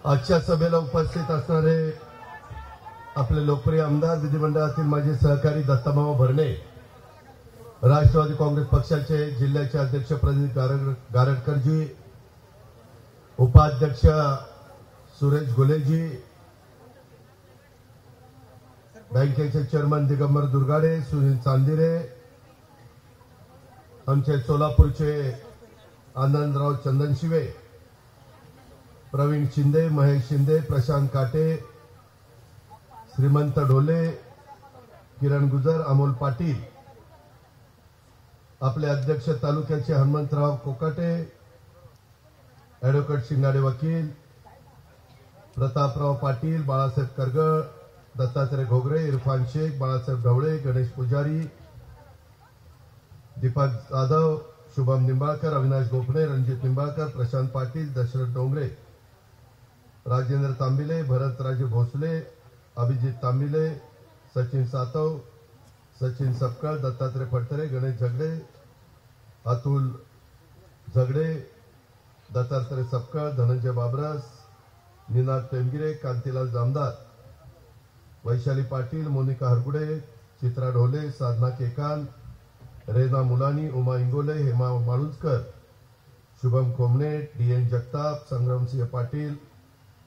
आजच्या सभेला उपस्थित असणारे आपले लोकप्रिय आमदार, विधिमंडळातील माजी सहकारी दत्ताभाऊ भरणे, राष्ट्रवादी काँग्रेस पक्षाचे जिल्ह्याचे अध्यक्ष प्रदीप गारटकरजी, उपाध्यक्ष सुरेश घुलेजी, बँकेचे चेअरमन दिगंबर दुर्गाडे, सुनील चांदिरे, आमचे सोलापूरचे आनंदराव चंदनशिवे, प्रवीण शिंदे, महेश शिंदे, प्रशांत काटे, श्रीमंत ढोले, किरण गुजर, अमोल पाटील, आपले अध्यक्ष तालुक्याचे हनुमंतराव कोकाटे, ॲडव्होकेट शिंगाडे वकील, प्रतापराव पाटील, बाळासाहेब करगळ, दत्तात्रय घोगरे, इरफान शेख, बाळासाहेब ढवळे, गणेश पुजारी, दीपक जाधव, शुभम निंबाळकर, अविनाश गोपणे, रणजित निंबाळकर, प्रशांत पाटील, दशरथ डोंगरे, राजेंद्र तांबिले, भरतराजे भोसले, अभिजित तांबिले, सचिन सातव, सचिन सपकाळ, दत्तात्रय फडतरे, गणेश झगडे, अतुल झगडे, दत्तात्रय सपकाळ, धनंजय बाबरस, निनाद टेमगिरे, कांतीलाल जामदार, वैशाली पाटील, मोनिका हरगुडे, चित्रा ढोले, साधना केकान, रेना मुलानी, उमा इंगोले, हेमा माळुंजकर, शुभम कोमने, डी.एन. जगताप, संग्रामसिंह पाटील,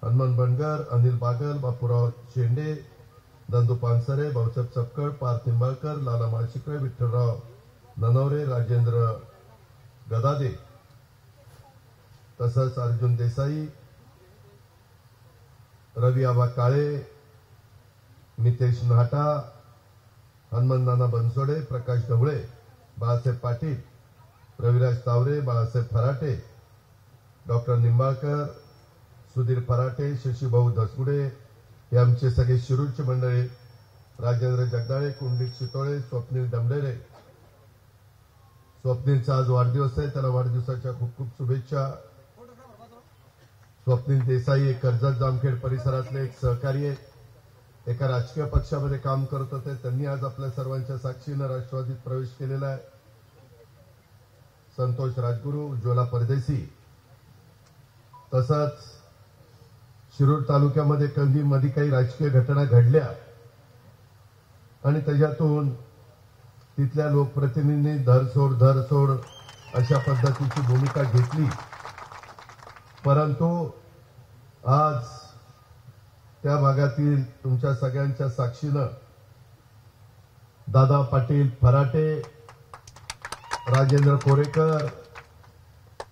हनुमान बनगर, अनिल बागल, बापूराव शेंडे, नंदू पानसरे, भाऊसाहेब सपकळ, पार्थ निंबाळकर, लाला माळशिकरे, विठ्ठलराव ननवरे, राजेंद्र गदादे, तसंच अर्जुन देसाई, रवी आबा काळे, मितेश नाटा, हनुमान नाना बनसोडे, प्रकाश ढवळे, बाळासाहेब पाटील, रविराज तावरे, बाळासाहेब फराटे, डॉक्टर निंबाळकर, सुधीर फराटे, शशीभाऊ धसगुडे, हे आमचे सगळे शिरूरचे मंडळी, राजेंद्र जगदाळे, कुंडलिक शितोळे, स्वप्नील डमडेरे. स्वप्नीलचा आज वाढदिवस आहे, त्याला वाढदिवसाच्या खूप खूप शुभेच्छा. स्वप्नील देसाई एक कर्जत जामखेड परिसरातले एक सहकारी आहे, एका राजकीय पक्षामध्ये काम करत होते. त्यांनी आज आपल्या सर्वांच्या साक्षीनं राष्ट्रवादीत प्रवेश केलेला आहे. संतोष राजगुरू, उज्ज्वला परदेशी, तसंच शिरूर तालुक्यामध्ये कंदीमध्ये काही राजकीय घटना घडल्या आणि त्याच्यातून तिथल्या लोकप्रतिनिधींनी धरसोड अशा पद्धतीची भूमिका घेतली. परंतु आज त्या भागातील तुमच्या सगळ्यांच्या साक्षीनं दादा पाटील फराटे, राजेंद्र कोरेकर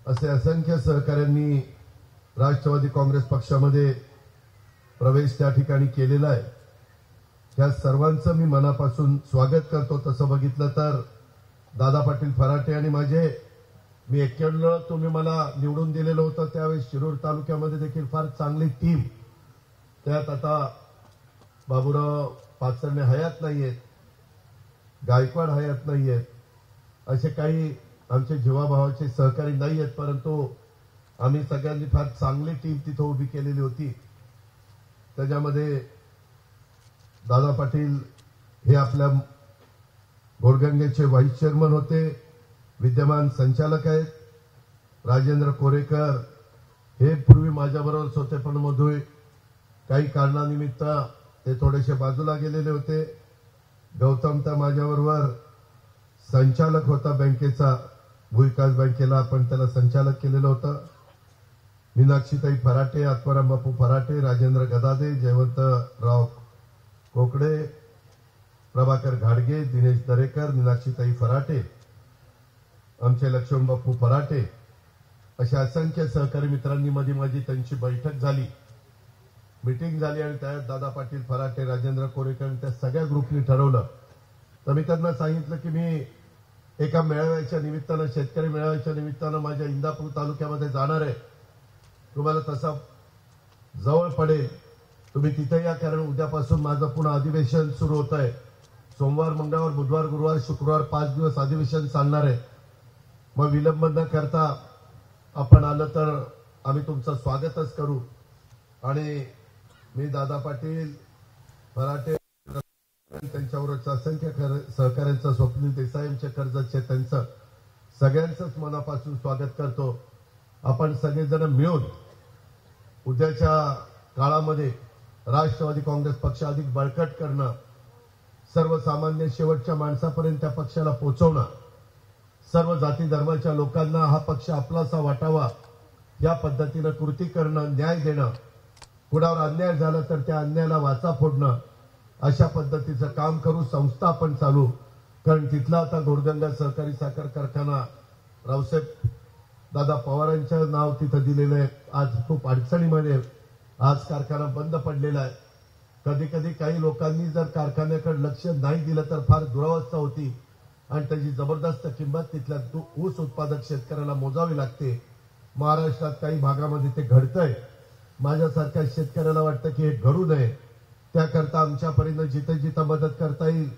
असे असंख्य सहकाऱ्यांनी राष्ट्रवादी काँग्रेस पक्षामध्ये प्रवेश त्या ठिकाणी केलेला आहे. त्या सर्वांचं मी मनापासून स्वागत करतो. तसं बघितलं तर दादा पाटील फराटे आणि मी 91 तुम्ही मला निवडून दिलेलं होतं, त्यावेळेस शिरूर तालुक्यामध्ये देखील फार चांगली टीम, त्यात आता बाबूराव पाचरणे हयात नाहीयेत, गायकवाड हयात नाहीयेत, असे काही आमचे जीवाभावाचे सहकारी नाहीयेत, परंतु आम्ही सगळ्यांनी फार चांगली टीम तिथं उभी केलेली होती. त्याच्यामध्ये दादा पाटील हे आपल्या घोडगंगेचे व्हाईस चेअरमन होते, विद्यमान संचालक आहेत. राजेंद्र कोरेकर हे पूर्वी माझ्याबरोबरच होते, पण मधून काही कारणानिमित्त ते थोडेसे बाजूला गेलेले होते. गौतम तर माझ्याबरोबर संचालक होता बँकेचा, भूविकास बँकेला आपण त्याला संचालक केलेलं होतं. मीनाक्षीताई फराटे, आत्माराम बापू फराटे, राजेंद्र गदादे, जयवंतराव कोकडे, प्रभाकर घाडगे, दिनेश दरेकर, मीनाक्षीताई फराटे, आमचे लक्ष्मण बापू फराटे, अशा असंख्य सहकारी मित्रांनी मध्ये माझी त्यांची बैठक झाली, मीटिंग झाली आणि त्यात दादा पाटील फराटे, राजेंद्र कोरेकर त्या सगळ्या ग्रुपनी ठरवलं. तर मी त्यांना सांगितलं की मी एका मेळाव्याच्या निमित्तानं, शेतकरी मेळाव्याच्या निमित्तानं माझ्या इंदापूर तालुक्यामध्ये जाणार आहे. तुम्हाला तसा जवळ पडेल, तुम्ही तिथे या, कारण उद्यापासून माझं पुन्हा अधिवेशन सुरू होत आहे. सोमवार, मंगळवार, बुधवार, गुरुवार, शुक्रवार 5 दिवस अधिवेशन चालणार आहे. मग विलंब न करता आपण आलं तर आम्ही तुमचं स्वागतच करू. आणि मी दादा पाटील फराटे त्यांच्याबरोबरचं असंख्य सहकाऱ्यांचं, स्वप्नील देसाईंचे, कर्जतचे, त्यांचं सगळ्यांचंच मनापासून स्वागत करतो. आपण सगळेजण मिळून उद्याच्या काळामध्ये राष्ट्रवादी काँग्रेस पक्ष अधिक बळकट करणं, सर्वसामान्य शेवटच्या माणसापर्यंत त्या पक्षाला पोहोचवणं, सर्व जाती धर्माच्या लोकांना हा पक्ष आपलासा वाटावा या पद्धतीनं कृती करणं, न्याय देणं, कुणावर अन्याय झाला तर त्या अन्यायाला वाचा फोडणं, अशा पद्धतीचं काम करू. संस्था आपण चालू, कारण तिथला आता गोरगंगा सहकारी साखर कारखाना रावसाहेब दादा पवारांचं नाव तिथं दिलेलं आहे. आज खूप अडचणीमध्ये आज कारखाना बंद पडलेला आहे. कधी कधी काही लोकांनी जर कारखान्याकडे लक्ष नाही दिलं तर फार दुरावस्था होती आणि त्याची जबरदस्त किंमत तिथल्या ऊस उत्पादक शेतकऱ्याला मोजावी लागते. महाराष्ट्रात काही भागामध्ये ते घडतंय. माझ्यासारख्या शेतकऱ्याला वाटतं की हे घडू नये, त्याकरता आमच्या परीनं जिथे जिथं मदत करता येईल.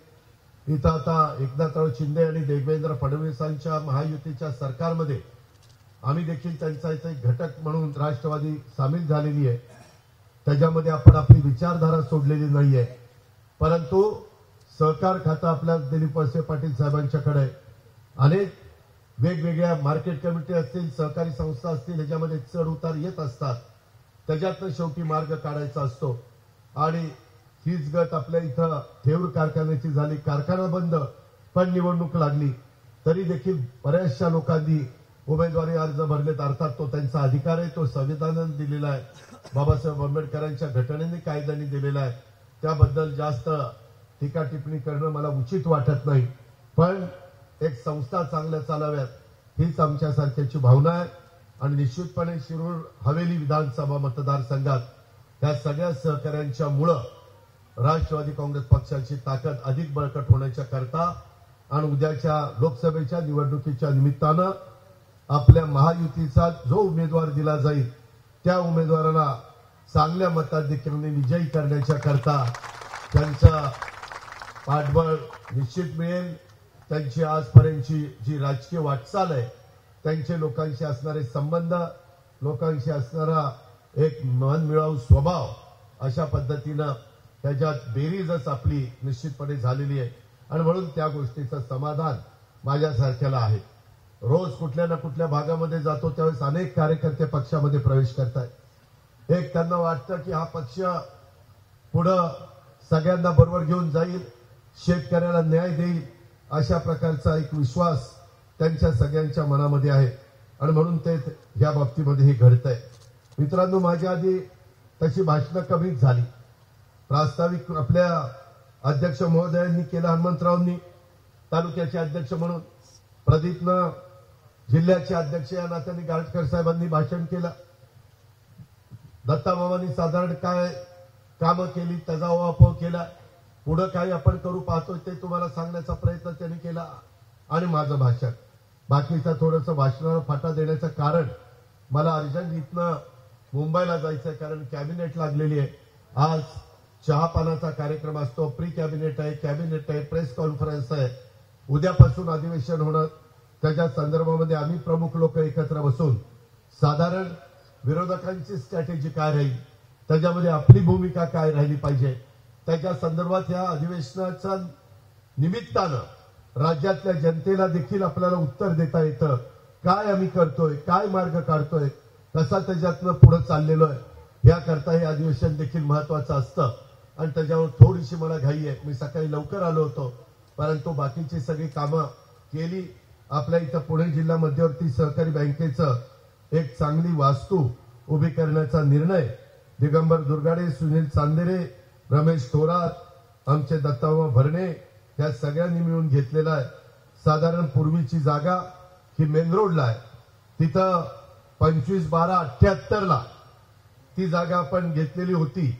इथं आता एकनाथराव शिंदे आणि देवेंद्र फडणवीसांच्या महायुतीच्या सरकारमध्ये आम्ही देखील त्यांचा एक घटक म्हणून राष्ट्रवादी सामील झालेली आहे. त्याच्यामध्ये आपण आपली विचारधारा सोडलेली नाहीये, परंतु सहकार खातं आपल्या दिलीप वळसे पाटील साहेबांच्याकडे आहे. अनेक वेगवेगळ्या मार्केट कमिटी असतील, सहकारी संस्था असतील, याच्यामध्ये चढ उतार येत असतात. त्याच्यातनं शेवटी मार्ग काढायचा असतो. आणि हीच गत आपल्या इथं थेऊर कारखान्याची झाली. कारखाना बंद, पण निवडणूक लागली तरी देखील बऱ्याचशा लोकांनी उमेदवारी अर्ज भरलेत. अर्थात तो त्यांचा अधिकार आहे, तो संविधानाने दिलेला आहे, बाबासाहेब आंबेडकरांच्या घटनेने कायद्याने दिलेला आहे. त्याबद्दल जास्त टीका टिप्पणी करणं मला उचित वाटत नाही. पण एक संस्था चांगल्या चालाव्यात हीच आमच्यासारख्याची भावना आहे. आणि निश्चितपणे शिरूर हवेली विधानसभा मतदारसंघात त्या सगळ्या सहकाऱ्यांच्यामुळं राष्ट्रवादी काँग्रेस पक्षाची ताकद अधिक बळकट होण्याच्या करता आणि उद्याच्या लोकसभेच्या निवडणुकीच्या निमित्तानं आपल्या महायुतीचा जो उमेदवार दिला जाईल त्या उमेदवाराला चांगल्या मताधिक्याने विजयी करण्याच्या करता त्यांचा पाठबळ निश्चित मिळेल. त्यांची आजपर्यंतची जी राजकीय वाटचाल आहे, त्यांचे लोकांशी असणारे संबंध, लोकांशी असणारा एक मनमिळावू स्वभाव, अशा पद्धतीनं त्याच्यात बेरीजच आपली निश्चितपणे झालेली आहे. आणि म्हणून त्या गोष्टीचं समाधान माझ्यासारख्याला आहे. रोज कुठल्या ना कुठल्या भागामध्ये जातो त्यावेळेस अनेक कार्यकर्ते पक्षामध्ये प्रवेश करतात. एक त्यांना वाटतं की हा पक्ष पुढं सगळ्यांना बरोबर घेऊन जाईल, शेतकऱ्याला न्याय देईल, अशा प्रकारचा एक विश्वास त्यांच्या सगळ्यांच्या मनामध्ये आहे. आणि म्हणून ते या बाबतीमध्ये हे घडतंय. मित्रांनो, माझ्या आधी तशी भाषणं कमीच झाली. प्रास्ताविक आपल्या अध्यक्ष महोदयांनी केलं, हनुमंतरावांनी तालुक्याचे अध्यक्ष म्हणून, प्रदीपनं जिल्ह्याचे अध्यक्ष या नात्याने गाडकर साहेबांनी भाषण केलं. दत्तामामांनी साधारण काय कामं केली त्याचा उहापोह केला. पुढं काय आपण करू पाहतोय ते तुम्हाला सांगण्याचा प्रयत्न त्यांनी केला. आणि माझं भाषण बाकीचं थोडंसं भाषणाला फाटा देण्याचं कारण, मला अर्जंट इथनं मुंबईला जायचंय, कारण कॅबिनेट लागलेली आहे. आज चहापानाचा कार्यक्रम असतो, प्री कॅबिनेट आहे, कॅबिनेट आहे, प्रेस कॉन्फरन्स आहे, उद्यापासून अधिवेशन होणं. त्याच्या संदर्भामध्ये आम्ही प्रमुख लोक एकत्र बसून साधारण विरोधकांची स्ट्रॅटेजी काय राहील, त्याच्यामध्ये आपली भूमिका काय राहिली पाहिजे, त्याच्या संदर्भात या अधिवेशनाच्या निमित्तानं राज्यातल्या जनतेला देखील आपल्याला उत्तर देता येतं. काय आम्ही करतोय, काय मार्ग काढतोय, कसा त्याच्यातनं पुढे चाललेलो आहे, याकरता हे अधिवेशन देखील महत्वाचं असतं. आणि त्याच्यावर थोडीशी मला घाई आहे. मी सकाळी लवकर आलो होतो, परंतु बाकीची सगळी कामं केली. आपल्या इथं पुणे जिल्हा मध्यवर्ती सहकारी बँकेचं एक चांगली वास्तू उभी करण्याचा निर्णय दिगंबर दुर्गाडे, सुनील चांदेरे, रमेश थोरात, आमचे दत्तामामा भरणे या सगळ्यांनी मिळून घेतलेला आहे. साधारण पूर्वीची जागा ही मेन रोडला आहे, तिथं 25/12/78 ती जागा आपण घेतलेली होती.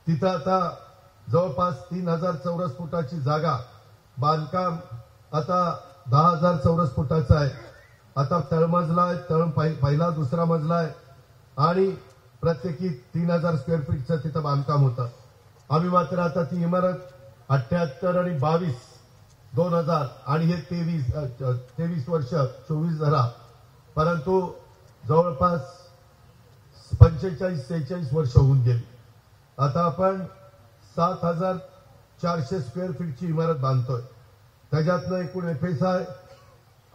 तिथं आता जवळपास 3000 चौरस फुटाची जागा, बांधकाम आता 10,000 चौरस फुटाचं आहे. आता तळमजला आहे, पहिला दुसरा मजला आहे आणि प्रत्येकी 3000 स्क्वेअर फीटचं तिथं बांधकाम होतं. आम्ही मात्र आता ती इमारत 78 आणि 22 2000 आणि हे 23 वर्ष 24 झाला, परंतु जवळपास 45-46 वर्ष होऊन गेली. आता आपण 7400 स्क्वेअर फीटची इमारत बांधतोय. त्याच्यातनं एकूण एफएसआय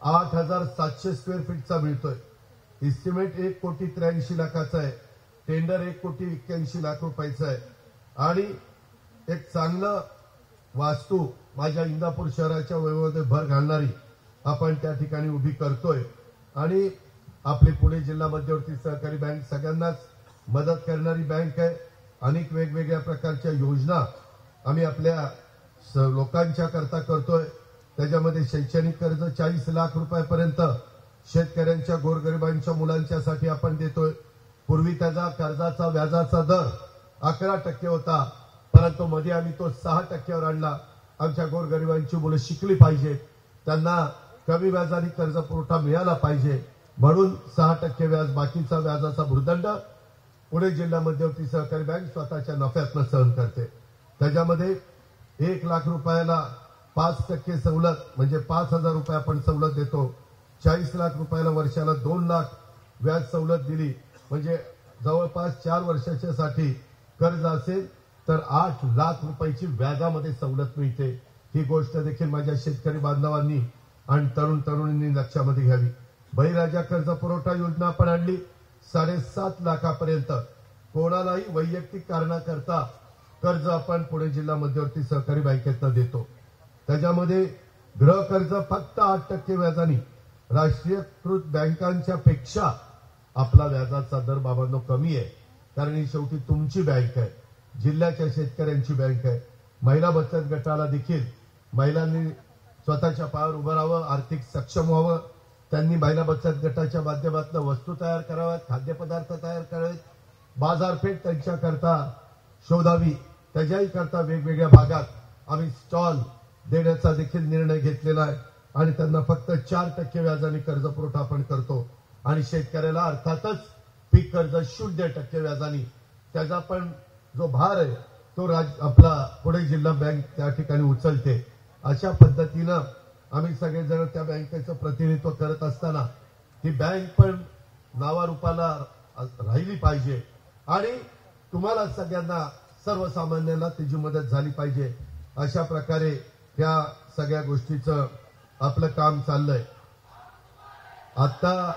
8700 स्क्वेअर फीटचा मिळतोय. इस्टिमेट 1,83,00,000 आहे. टेंडर 1,81,00,000 रुपयाचं आहे आणि एक चांगलं वास्तू माझ्या इंदापूर शहराच्या वैभवामध्ये भर घालणारी आपण त्या ठिकाणी उभी करतोय आणि आपली पुणे जिल्हा मध्यवर्ती सहकारी बँक सगळ्यांनाच मदत करणारी बँक आहे। अनेक वेगवेगळ्या प्रकारच्या योजना आम्ही आपल्या लोकांच्या करता करतोय। त्याच्यामध्ये शैक्षणिक कर्ज 40 लाख रुपयापर्यंत शेतकऱ्यांच्या गोरगरिबांच्या मुलांच्यासाठी आपण देतोय। पूर्वी त्याचा कर्जाचा व्याजाचा दर 11% होता, परंतु मध्ये आम्ही तो 6%वर आणला। आमच्या गोरगरिबांची मुलं शिकली पाहिजेत, त्यांना कमी व्याजाने कर्ज पुरवठा मिळाला पाहिजे, म्हणून 6% व्याज बाकीचा व्याजाचा भुर्दंड पुणे जिल्हा मध्यवर्ती सहकारी बँक स्वतःच्या नफ्यातनं सहन करते। त्याच्यामध्ये 1 लाख रुपयाला 5% सवलत म्हणजे 5,000 रुपये आपण सवलत देतो। 40 लाख रुपयाला वर्षाला 2 लाख व्याज सवलत दिली म्हणजे जवळपास 4 वर्षाच्यासाठी कर्ज असेल तर 8 लाख रुपयाची व्याजामध्ये सवलत मिळते। ही गोष्ट देखील माझ्या शेतकरी बांधवांनी आणि तरुणींनी लक्षामध्ये घ्यावी। बळीराजा कर्ज पुरवठा योजना आपण आणली 7.5 लाखापर्यंत कोणालाही वैयक्तिक कारणाकरता कर्ज आपण पुणे जिल्हा मध्यवर्ती सहकारी बँकेतनं देतो। त्याच्यामध्ये गृह कर्ज फक्त 8% व्याजाने राष्ट्रीयकृत बँकांच्या पेक्षा आपला व्याजाचा दर बाबांनो कमी आहे, कारण ही शेवटी तुमची बँक आहे, जिल्ह्याच्या शेतकऱ्यांची बँक आहे। महिला बचत गटाला देखील महिलांनी स्वतःच्या पायावर उभं राहावं, आर्थिक सक्षम व्हावं, त्यांनी महिला बचत गटाच्या माध्यमातून वस्तू तयार कराव्यात, खाद्यपदार्थ तयार करावेत, बाजारपेठ त्यांच्याकरता शोधावी, त्याच्याही करता वेगवेगळ्या भागात आम्ही स्टॉल देण्याचा देखील निर्णय घेतलेला आहे आणि त्यांना फक्त 4% व्याजाने कर्ज पुरवठा आपण करतो आणि शेतकऱ्याला अर्थातच पीक कर्ज 0% व्याजाने त्याचा पण जो भार आहे तो आपला पुणे जिल्हा बँक त्या ठिकाणी उचलते। अशा पद्धतीनं आम्ही सगळेजण त्या बँकेचं प्रतिनिधित्व करत असताना ती बँक पण नावारूपाला राहिली पाहिजे आणि तुम्हाला सगळ्यांना सर्वसामान्यांना त्याची मदत झाली पाहिजे। अशा प्रकारे त्या सगळ्या गोष्टीचं आपलं काम चाललंय। आता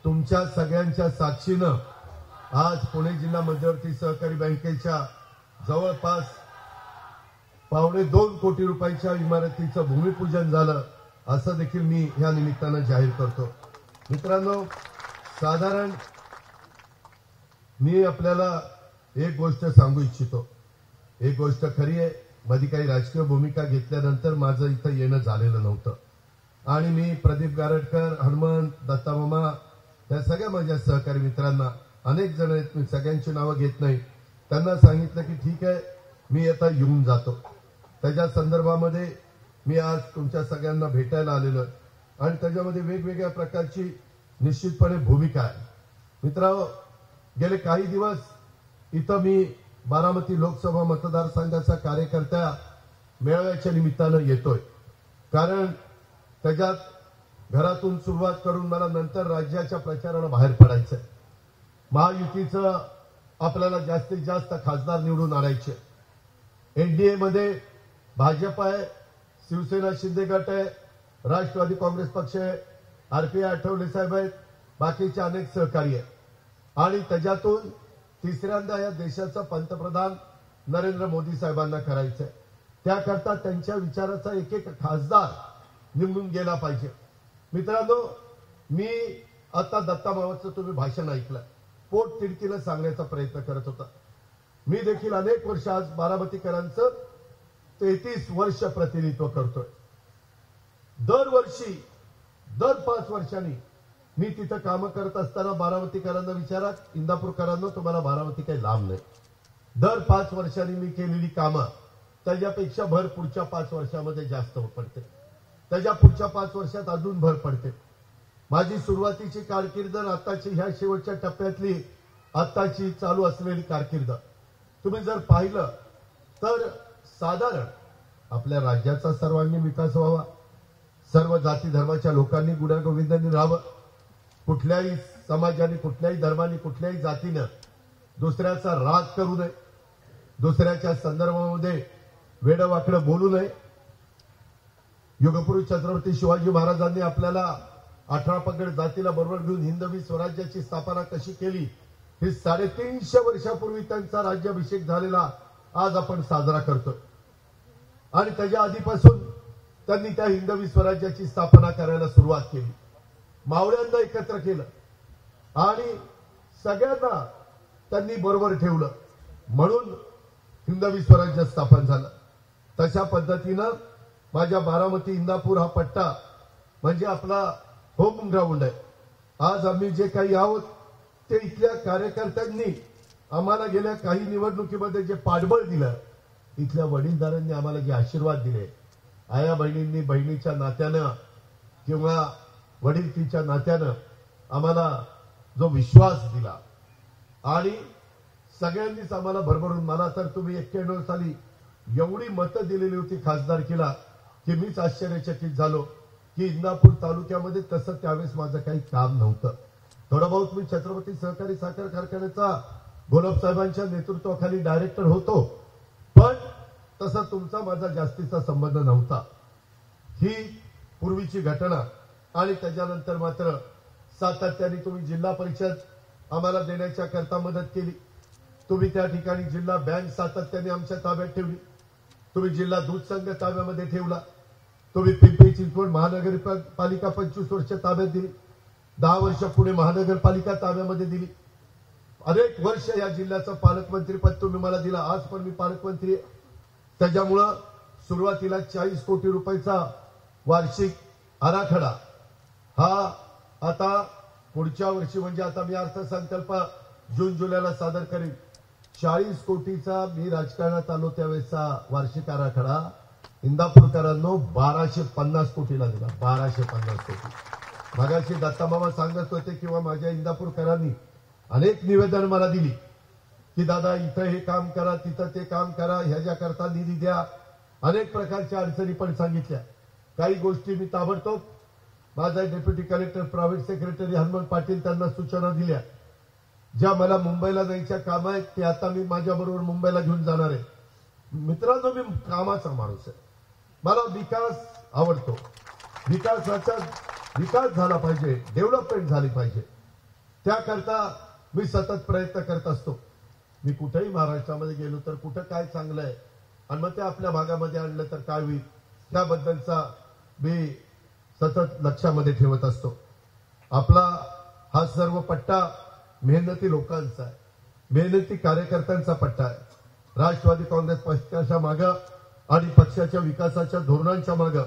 तुमच्या सगळ्यांच्या साक्षीनं आज पुणे जिल्हा मध्यवर्ती सहकारी बँकेच्या जवळपास 2.25 कोटी रुपयाच्या इमारतीचं भूमिपूजन झालं, असं देखील मी या निमित्तानं जाहीर करतो। मित्रांनो, साधारण मी आपल्याला एक गोष्ट सांगू इच्छितो। एक गोष्ट खरी आहे, मध्ये काही राजकीय भूमिका घेतल्यानंतर माझं इथं येणं झालेलं नव्हतं आणि मी प्रदीप गारटकर, हनुमंत, दत्तामामा या सगळ्या माझ्या सहकारी मित्रांना, अनेक जण आहेत, मी सगळ्यांची नावं घेत नाही, त्यांना सांगितलं की ठीक आहे मी आता येऊन जातो। त्याच्या संदर्भामध्ये मी आज तुमच्या सगळ्यांना भेटायला आलेलो आणि त्याच्यामध्ये वेगवेगळ्या प्रकारची निश्चितपणे भूमिका आहे। मित्रांनो, गेले काही दिवस इथं मी बारामती लोकसभा मतदारसंघाचा कार्यकर्त्या मेळाव्याच्या निमित्तानं येतोय, कारण त्याच्यात घरातून सुरुवात करून मला नंतर राज्याच्या प्रचाराला बाहेर पडायचंय। महायुतीचं आपल्याला जास्तीत जास्त खासदार निवडून आणायचे। एनडीए मध्ये भाजप आहे, शिवसेना शिंदे गट आहे, राष्ट्रवादी काँग्रेस पक्ष आहे, आरपीआय आठवले साहेब आहेत, बाकीचे अनेक सहकारी आहेत आणि त्याच्यातून तिसऱ्यांदा या देशाचा पंतप्रधान नरेंद्र मोदी साहेबांना करायचंय। त्याकरता त्यांच्या विचाराचा एक एक खासदार निवडून गेला पाहिजे। मित्रांनो, मी आता दत्तामामाचं तुम्ही भाषण ऐकलं, पोट तिडकीनं सांगण्याचा प्रयत्न करत होता। मी देखील अनेक वर्ष आज बारामतीकरांचं 33 वर्ष प्रतिनिधित्व करतोय। दरवर्षी दर 5 वर्षांनी मी तिथं कामं करत असताना बारामतीकरांना विचारा, इंदापूरकरांना तुम्हाला बारामती काही लांब नाही। दर 5 वर्षांनी मी केलेली कामं त्याच्यापेक्षा भर पुढच्या 5 वर्षामध्ये जास्त पडते, त्याच्या पुढच्या 5 वर्षात अजून भर पडते। माझी सुरुवातीची कारकीर्द आताची ह्या शेवटच्या टप्प्यातली आताची चालू असलेली कारकीर्द तुम्ही जर पाहिलं तर साधारण आपल्या राज्याचा सर्वांगीण विकास व्हावा, सर्व जाती धर्माच्या लोकांनी गुण्यागोविंदांनी राहावं, कुठल्याही समाजाने, कुठल्याही धर्माने, कुठल्याही जातीनं दुसऱ्याचा राग करू नये, दुसऱ्याच्या संदर्भामध्ये वेडवाकडं बोलू नये। युगपुरुष छत्रपती शिवाजी महाराजांनी आपल्याला 18 पगड जातीला बरोबर घेऊन हिंदवी स्वराज्याची स्थापना कशी केली हे 350 वर्षापूर्वी त्यांचा राज्याभिषेक झालेला आज आपण साजरा करतोय आणि त्याच्या आधीपासून त्यांनी त्या हिंदवी स्वराज्याची स्थापना करायला सुरुवात केली, मावळ्यांना एकत्र केलं आणि सगळ्यांना त्यांनी बरोबर ठेवलं, म्हणून हिंदवी स्वराज्य स्थापन झालं। तशा पद्धतीनं माझ्या बारामती इंदापूर हा पट्टा म्हणजे आपला होम ग्राउंड आहे। आज आम्ही जे काही आहोत ते इथल्या कार्यकर्त्यांनी आम्हाला गेल्या काही निवडणुकीमध्ये जे पाठबळ दिलं, इथल्या वडीलधाऱ्यांनी आम्हाला जे आशीर्वाद दिले, आया बहिणींनी बहिणीच्या नात्यानं किंवा वडीलकीच्या नात्यानं आम्हाला जो विश्वास दिला आणि सगळ्यांनीच आम्हाला भरभरून, मला तर तुम्ही 91 साली एवढी मतं दिलेली होती खासदारकीला की मीच आश्चर्यचकित झालो की इंदापूर तालुक्यामध्ये तसं त्यावेळेस माझं काही काम नव्हतं। थोडं बहुत मी छत्रपती सहकारी साखर कारखान्याचा गोलब साहेबांच्या नेतृत्वाखाली डायरेक्टर होतो, पण तसा तुमचा माझा जास्तीचा संबंध नव्हता। ही पूर्वीची घटना आणि त्याच्यानंतर मात्र सातत्याने तुम्ही जिल्हा परिषद आम्हाला देण्याच्या करता मदत केली, तुम्ही त्या ठिकाणी जिल्हा बँक सातत्याने आमच्या ताब्यात ठेवली, तुम्ही जिल्हा दूध संघ ताब्यामध्ये ठेवला, तुम्ही पिंपरी चिंचवड महानगरपालिका 25 वर्ष ताब्यात दिली, 10 वर्ष पुणे महानगरपालिका ताब्यामध्ये दिली, अनेक वर्ष या जिल्ह्याचं पालकमंत्रीपद तुम्ही मला दिला, आज पण मी पालकमंत्री आहे। त्याच्यामुळं सुरुवातीला 40 कोटी रुपयाचा वार्षिक आराखडा हा आता पुढच्या वर्षी म्हणजे आता मी अर्थसंकल्प जून जुलैला सादर करेन, 40 कोटीचा मी राजकारणात आलो त्यावेळेसचा वार्षिक आराखडा इंदापूरकरांनो 1250 कोटीला दिला, 1250 कोटी। मगाशी दत्तामामा सांगत होते किंवा माझ्या इंदापूरकरांनी अनेक निवेदन मला दिली की दादा इथं हे काम करा, तिथं ते काम करा, ह्याच्याकरता निधी द्या, अनेक प्रकारच्या अडचणी पण सांगितल्या। काही गोष्टी मी ताबडतोब माझा deputy collector private secretary Hanuman Patil त्यांना सूचना दिल्या, ज्या मला मुंबईला जायच्या काम आहेत ते आता मी माझ्याबरोबर मुंबईला घेऊन जाणार आहे। मित्रांनो, मी कामाचा माणूस आहे, मला विकास आवडतो, विकास झाला पाहिजे, डेव्हलपमेंट झाली पाहिजे, त्याकरता मी सतत प्रयत्न करत असतो। मी कुठेही महाराष्ट्रामध्ये गेलो तर कुठं काय चांगलं आहे आणि मग ते आपल्या भागामध्ये आणलं तर काय होईल त्याबद्दलचा मी सतत लक्षामध्ये ठेवत असतो। आपला हा सर्व पट्टा मेहनती लोकांचा आहे, मेहनती कार्यकर्त्यांचा पट्टा आहे। राष्ट्रवादी काँग्रेस पक्षाच्या मागे आणि पक्षाच्या विकासाच्या धोरणांच्या मागे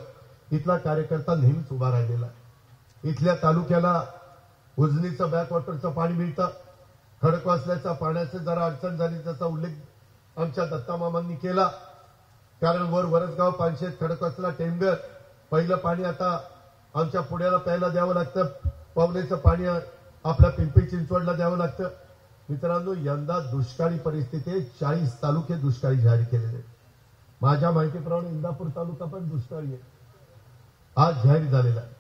इथला कार्यकर्ता नेहमीच उभा राहिलेला आहे। इथल्या तालुक्याला उजनीचं बॅकवॉटरचं पाणी मिळतं, खडकवासल्याच्या पाण्याची जरा अडचण झाली त्याचा उल्लेख आमच्या दत्तामामांनी केला, कारण वरसगाव पानशेत खडकवासला टेमघर पहिलं पाणी आता आमच्या पुण्याला प्यायला द्यावं लागतं, पवनेचं पाणी आपल्या पिंपरी चिंचवडला द्यावं लागतं। मित्रांनो, यंदा दुष्काळी परिस्थिती 40 तालुके दुष्काळी जाहीर केलेले, माझ्या माहितीप्रमाणे इंदापूर तालुका पण दुष्काळी आहे, आज जाहीर झालेला आहे।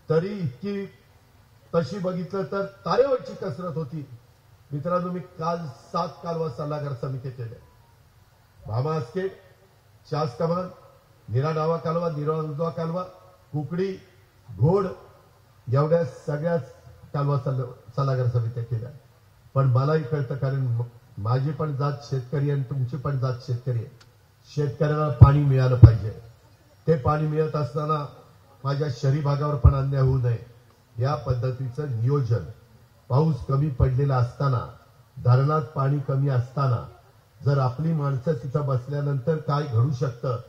तरी इतकी तशी बघितलं तर तारेवरची कसरत होती। मित्रांनो, मी काल 7 कालवा सल्लागार समिती केल्या, भामा आस्के, शास कमान, निरा डावा कालवा, निरा उजवा कालवा, कुकडी, घोड एवढ्या सगळ्याच कालवा सल्लागार समित्या केल्या। पण मलाही कळतं, कारण माझी पण जात शेतकरी आणि तुमची पण जात शेतकरी आहे, शेतकऱ्याला पाणी मिळालं पाहिजे, ते पाणी मिळत असताना माझ्या शहरी भागावर पण अन्याय होऊ नये या पद्धतीचं नियोजन, पाऊस कमी पडलेला असताना, धरणात पाणी कमी असताना जर आपली माणसं तिथं बसल्यानंतर काय घडू शकतं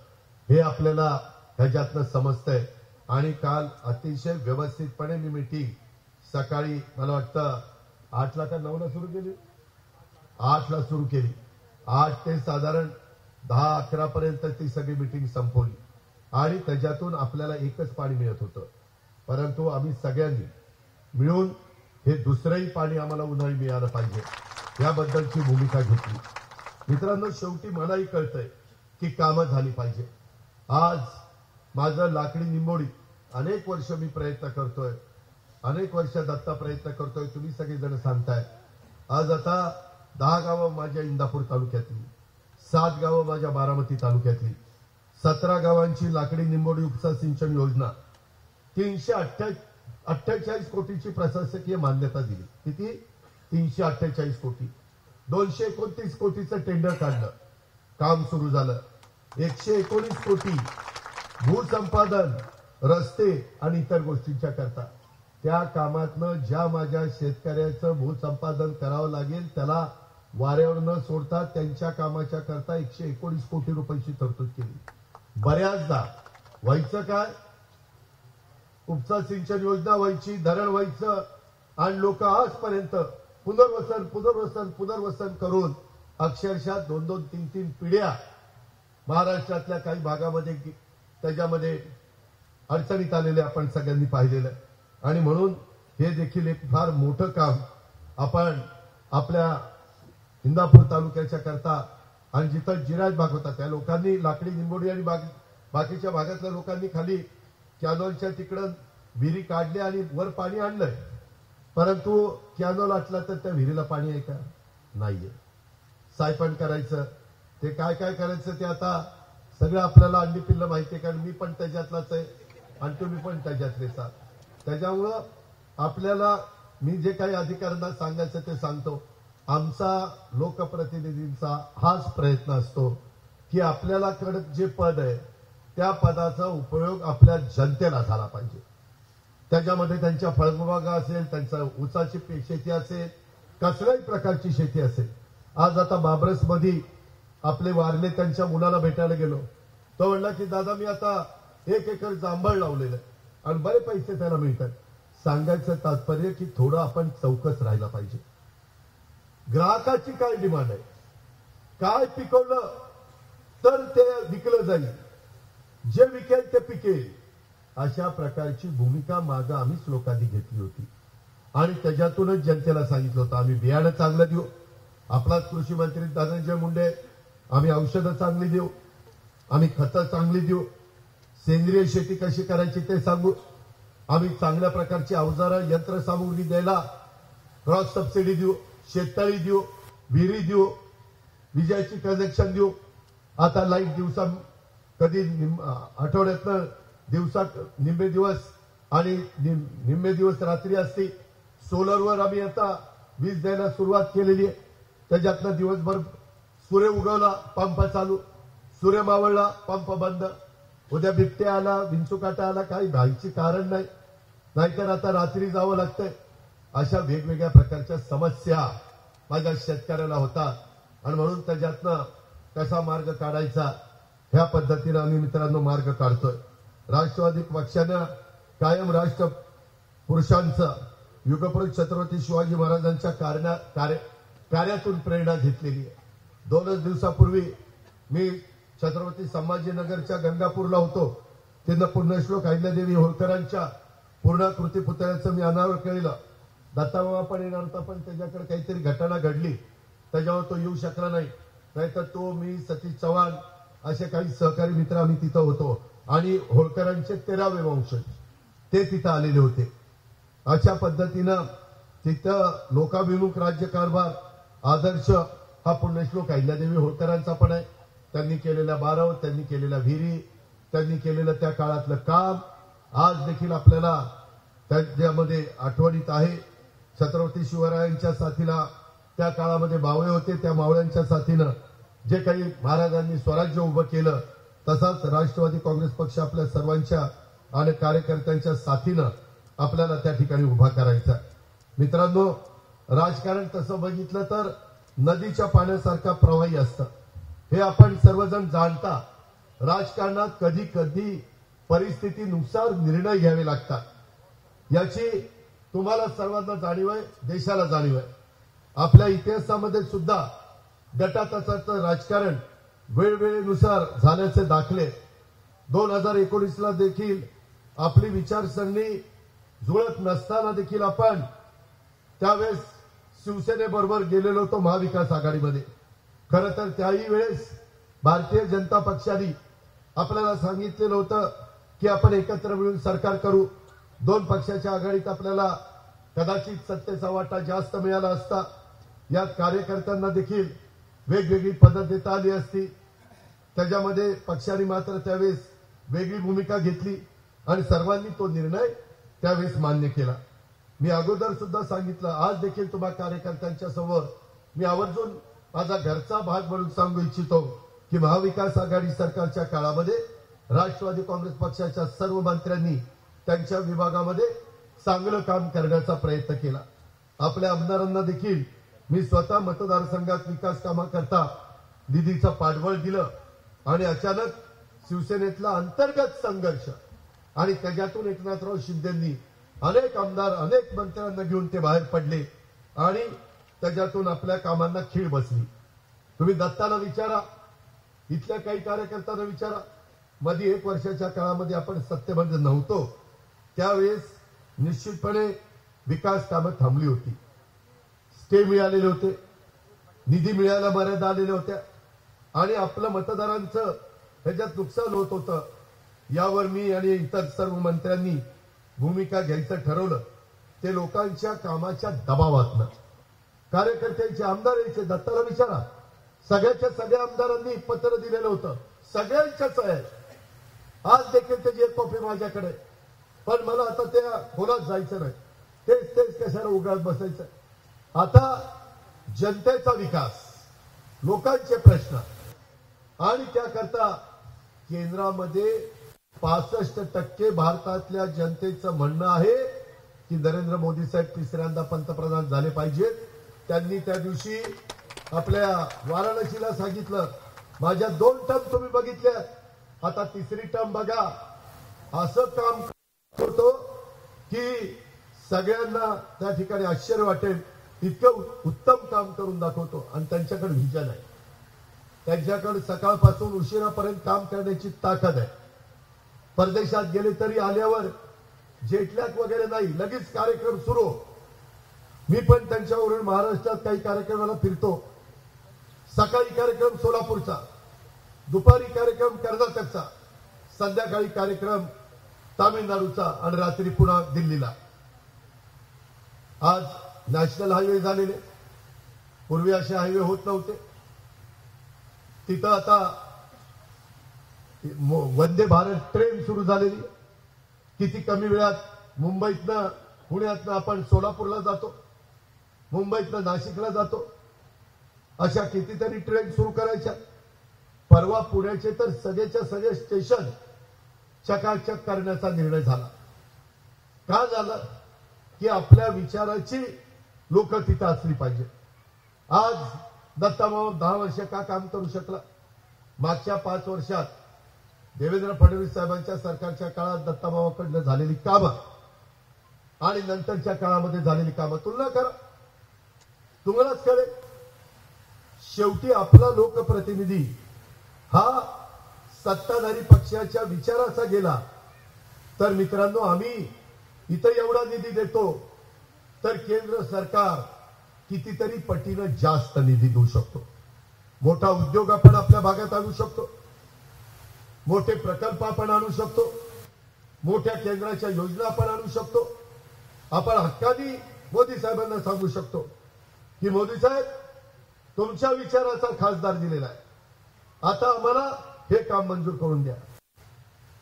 हे आपल्याला ह्याच्यातनं समजतंय। आणि काल अतिशय व्यवस्थितपणे मी मीटिंग सकाळी मला वाटतं 8ला का 9ला सुरू केली, 8ला सुरू केली, 8 ते साधारण 10-11 पर्यंत ती सगळी मीटिंग संपवली आणि त्याच्यातून आपल्याला एकच पाणी मिळत होतं, परंतु आम्ही सगळ्यांनी मिळून हे दुसरंही पाणी आम्हाला उन्हाळी मिळालं पाहिजे याबद्दलची भूमिका घेतली। मित्रांनो, शेवटी मलाही कळतंय की कामं झाली पाहिजे। आज माझं लाकडी निंबोडी अनेक वर्ष मी प्रयत्न करतोय, अनेक वर्ष दत्ता प्रयत्न करतोय, तुम्ही सगळेजण सांगताय। आज आता 10 गावं माझ्या इंदापूर तालुक्यातली, 7 गावं माझ्या बारामती तालुक्यातली, 17 गावांची लाकडी निंबोडी उपसा सिंचन योजना 348 कोटीची प्रशासकीय मान्यता दिली। किती? 348 कोटी, 229 कोटीचं टेंडर काढलं, काम सुरू झालं. 119 कोटी भूसंपादन, रस्ते आणि इतर गोष्टींच्या करता. त्या कामातनं ज्या माझ्या शेतकऱ्याचं भूसंपादन करावं लागेल त्याला वाऱ्यावर न सोडता त्यांच्या कामाच्या करता 119 कोटी रुपयाची तरतूद केली. बऱ्याचदा व्हायचं काय, उपसा सिंचन योजना व्हायची, धरण व्हायचं आणि लोक आजपर्यंत पुनर्वसन करून अक्षरशः 2-2, 3-3 पिढ्या महाराष्ट्रातल्या काही भागामध्ये त्याच्यामध्ये अडचणीत आलेले आपण सगळ्यांनी पाहिलेलं. आणि म्हणून हे देखील एक फार मोठं काम आपण आपल्या इंदापूर तालुक्याच्या करता आणि जिथं जिराज भाग होता त्या लोकांनी लाकडी निंबोडी आणि बाकीच्या भागातल्या लोकांनी खाली कॅनॉलच्या तिकडं विहिरी काढल्या आणि वर पाणी आणलंय. परंतु कॅनॉल आटला तर त्या विहिरीला पाणी आहे का? नाहीये. सायपण करायचं, ते काय काय करायचं ते आता सगळं आपल्याला अंडी पिल्लं माहितीये, कारण मी पण त्याच्यातलाच आहे आणि तुम्ही पण त्याच्यातलेच आहात. त्याच्यामुळं आपल्याला मी जे काही अधिकाऱ्यांना सांगायचं ते सांगतो. आमचा लोकप्रतिनिधींचा हाच प्रयत्न असतो की आपल्याला कडक जे पद आहे त्या पदाचा उपयोग आपल्या जनतेला झाला पाहिजे. त्याच्यामध्ये त्यांच्या फळबागा असेल, त्यांचा ऊसाची शेती असेल, कसल्याही प्रकारची शेती असेल. आज आता बाबरसमध्ये आपले वारले त्यांच्या मुलाला भेटायला गेलो. तो म्हणला की दादा मी आता 1 एकर जांभळ लावलेलं आणि बरे पैसे त्याला मिळतात. सांगायचं तात्पर्य की थोडं आपण चौकस राहायला पाहिजे. ग्राहकाची काय डिमांड आहे, काय पिकवलं तर ते विकलं जाईल, जे विकेल ते पिकेल, अशा प्रकारची भूमिका मागं आम्हीच लोकांनी घेतली होती. आणि त्याच्यातूनच जनतेला सांगितलं होतं आम्ही बियाणं चांगलं देऊ, आपलाच कृषी मंत्री धनंजय मुंडे, आम्ही औषधं चांगली देऊ, आम्ही खतं चांगली देऊ, सेंद्रिय शेती कशी करायची ते सांगू, आम्ही चांगल्या प्रकारची अवजारं यंत्रसामुग्री द्यायला क्रॉस सबसिडी देऊ, शेततळी देऊ, विहिरी देऊ, विजेची कनेक्शन देऊ. आता लाईट दिवसा कधी आठवड्यातनं दिवसात निम्मे दिवस आणि निम्मे दिवस रात्री असते. सोलरवर आम्ही आता वीज द्यायला सुरुवात केलेली आहे. त्याच्यातनं दिवसभर सूर्य उगवला पंप चालू, सूर्य मावळला पंप बंद, उद्या बिबट्या आला, विंचुकाटा आला, काही भ्यायची कारण नाही, नाहीतर आता रात्री जावं लागतंय. अशा वेगवेगळ्या प्रकारच्या समस्या माझ्या शेतकऱ्याला होतात आणि म्हणून त्याच्यातनं कसा मार्ग काढायचा ह्या पद्धतीनं आम्ही मित्रांनो मार्ग काढतोय. राष्ट्रवादी पक्षानं कायम राष्ट्र पुरुषांचं युगपुरुष छत्रपती शिवाजी महाराजांच्या कार्यातून प्रेरणा घेतलेली आहे. 2 दिवसापूर्वी मी छत्रपती संभाजीनगरच्या गंगापूरला होतो. तिथं पुण्यश्लोक अहिल्यादेवी होळकरांच्या पूर्णाकृती पुतळ्याचं मी अनावरण केलं. दत्ताबाबा पण येणार होता, पण त्याच्याकडे काहीतरी घटना घडली, त्याच्यावर तो येऊ शकला नाही. नाहीतर तो, मी, सतीश चव्हाण असे काही सहकारी मित्र आम्ही तिथं होतो आणि होळकरांचे 13वे वंशज ते तिथं आलेले होते. अशा पद्धतीनं तिथं लोकाभिमुख राज्यकारभार आदर्श हा पुण्यश्लोक अहिल्यादेवी होळकरांचा पण आहे. त्यांनी केलेल्या बारव, त्यांनी केलेल्या विहिरी, त्यांनी केलेलं त्या काळातलं काम आज देखील आपल्याला त्याच्यामध्ये आठवणीत आहे. छत्रपती शिवरायांच्या साथीला त्या काळामध्ये मावळे होते, त्या मावळ्यांच्या साथीनं जे काही महाराजांनी स्वराज्य उभं केलं तसाच राष्ट्रवादी काँग्रेस पक्ष आपल्या सर्वांच्या आणि कार्यकर्त्यांच्या साथीनं आपल्याला त्या ठिकाणी उभा करायचा. मित्रांनो, राजकारण तसं बघितलं तर नदीच्या पाण्यासारखा प्रवाही असतं, हे आपण सर्वजण जाणता. राजकारणात कधी कधी परिस्थितीनुसार निर्णय घ्यावे लागतात, याची तुम्हाला सर्वांना जाणीव आहे, देशाला जाणीव आहे. आपल्या इतिहासामध्ये सुद्धा गटातटाचं राजकारण वेळवेळेनुसार झाल्याचे दाखले 2019ला देखील आपली विचारसरणी जुळत नसताना देखील आपण त्यावेळेस शिवसेनेबरोबर गेलेलो होतो महाविकास आघाडीमध्ये. खरं तर त्याही वेळेस भारतीय जनता पक्षाने आपल्याला सांगितलेलं होतं की आपण एकत्र मिळून सरकार करू. 2 पक्षाच्या आघाडीत आपल्याला कदाचित सत्तेचा वाटा जास्त मिळाला असता. यात कार्यकर्त्यांना देखील वेगवेगळी पद्धत देता आली असती. त्याच्यामध्ये पक्षाने मात्र त्यावेळेस वेगळी भूमिका घेतली आणि सर्वांनी तो निर्णय त्यावेळेस मान्य केला. मी अगोदर सुद्धा सांगितलं, आज देखील तुम्हा कार्यकर्त्यांच्या समोर मी आवर्जून माझा घरचा भाग म्हणून सांगू इच्छितो की महाविकास आघाडी सरकारच्या काळामध्ये राष्ट्रवादी काँग्रेस पक्षाच्या सर्व मंत्र्यांनी त्यांच्या विभागामध्ये चांगलं काम करण्याचा प्रयत्न केला. आपल्या आमदारांना देखील मी स्वतः मतदारसंघात विकास कामाकरता निधीचं पाठबळ दिलं आणि अचानक शिवसेनेतला अंतर्गत संघर्ष आणि त्याच्यातून एकनाथराव शिंदेंनी अनेक आमदार अनेक मंत्र्यांना घेऊन ते बाहेर पडले आणि त्याच्यातून आपल्या कामांना खीळ बसली. तुम्ही दत्ताला विचारा, इथल्या काही कार्यकर्त्यांना विचारा, मध्ये 1 वर्षाच्या काळामध्ये आपण सत्तेमध्ये नव्हतो त्यावेळेस निश्चितपणे विकास कामं थांबली होती. स्टे मिळालेले होते, निधी मिळायला मर्यादा आलेल्या होत्या आणि आपलं मतदारांचं ह्याच्यात नुकसान होत होतं. यावर मी आणि इतर सर्व मंत्र्यांनी भूमिका घ्यायचं ठरवलं. ते लोकांच्या कामाच्या दबावातनं कार्यकर्त्यांचे आमदार यायचे, दत्ताला विचारा, सगळ्याच्या सगळ्या आमदारांनी पत्र दिलेलं होतं, सगळ्यांच्याच आहे. आज देखील त्याची एक कॉपी माझ्याकडे, पण मला आता त्या खोलात जायचं नाही. तेच तेच कशाला उगाच बसायचं. आता जनतेचा विकास, लोकांचे प्रश्न आणि त्याकरता केंद्रामध्ये 65% भारतातल्या जनतेचं म्हणणं आहे की नरेंद्र मोदी साहेब तिसऱ्यांदा पंतप्रधान झाले पाहिजेत. त्यांनी त्या दिवशी आपल्या वाराणसीला सांगितलं, माझ्या 2 टर्म तुम्ही बघितल्या, आता तिसरी टर्म बघा. असं काम करतो की सगळ्यांना त्या ठिकाणी आश्चर्य वाटेल, इतकं उत्तम काम करून दाखवतो. आणि त्यांच्याकडे व्हिजन आहे, त्यांच्याकडे सकाळपासून उशिरापर्यंत काम करण्याची ताकद आहे. परदेशात गेले तरी आल्यावर जेटलॅग वगैरे नाही, लगेच कार्यक्रम सुरू. मी पण त्यांच्यावरून महाराष्ट्रात काही कार्यक्रमाला फिरतो. सकाळी कार्यक्रम सोलापूरचा, दुपारी कार्यक्रम कर्नाटकचा, संध्याकाळी कार्यक्रम तामिळनाडूचा आणि रात्री पुन्हा दिल्लीला. आज नॅशनल हायवे झालेले, पूर्वी असे हायवे होत नव्हते. तिथं आता वंदे भारत ट्रेन सुरू झालेली. किती कमी वेळात मुंबईतनं पुण्यातनं आपण सोलापूरला जातो, मुंबईतनं नाशिकला जातो. अशा कितीतरी ट्रेन सुरू करायच्या. परवा पुण्याचे तर सगळेच्या सगळे स्टेशन चकाचक करण्याचा निर्णय झाला. का झाला? की आपल्या विचाराची लोक तिथं असली पाहिजे. आज दत्ताभाऊ 10 वर्ष का काम करू शकला? मागच्या 5 वर्षात देवेंद्र फडणवीस साहेबांच्या सरकारच्या काळात दत्ताभाऊकडनं झालेली कामं आणि नंतरच्या काळामध्ये झालेली कामं तुलना करा, तुम्हालाच कळेल. शेवटी आपला लोकप्रतिनिधी हा सत्ताधारी पक्षाच्या विचाराचा गेला तर मित्रांनो, आम्ही इथं एवढा निधी देतो तर केंद्र सरकार कितीतरी पटीनं जास्त निधी देऊ शकतो. मोठा उद्योग आपण आपल्या भागात आणू शकतो, मोठे प्रकल्प आपण आणू शकतो, मोठ्या केंद्राच्या योजना आपण आणू शकतो. आपण हक्कानी मोदी साहेबांना सांगू शकतो की मोदी साहेब, तुमच्या विचाराचा खासदार दिलेला आहे, आता आम्हाला हे काम मंजूर करून द्या.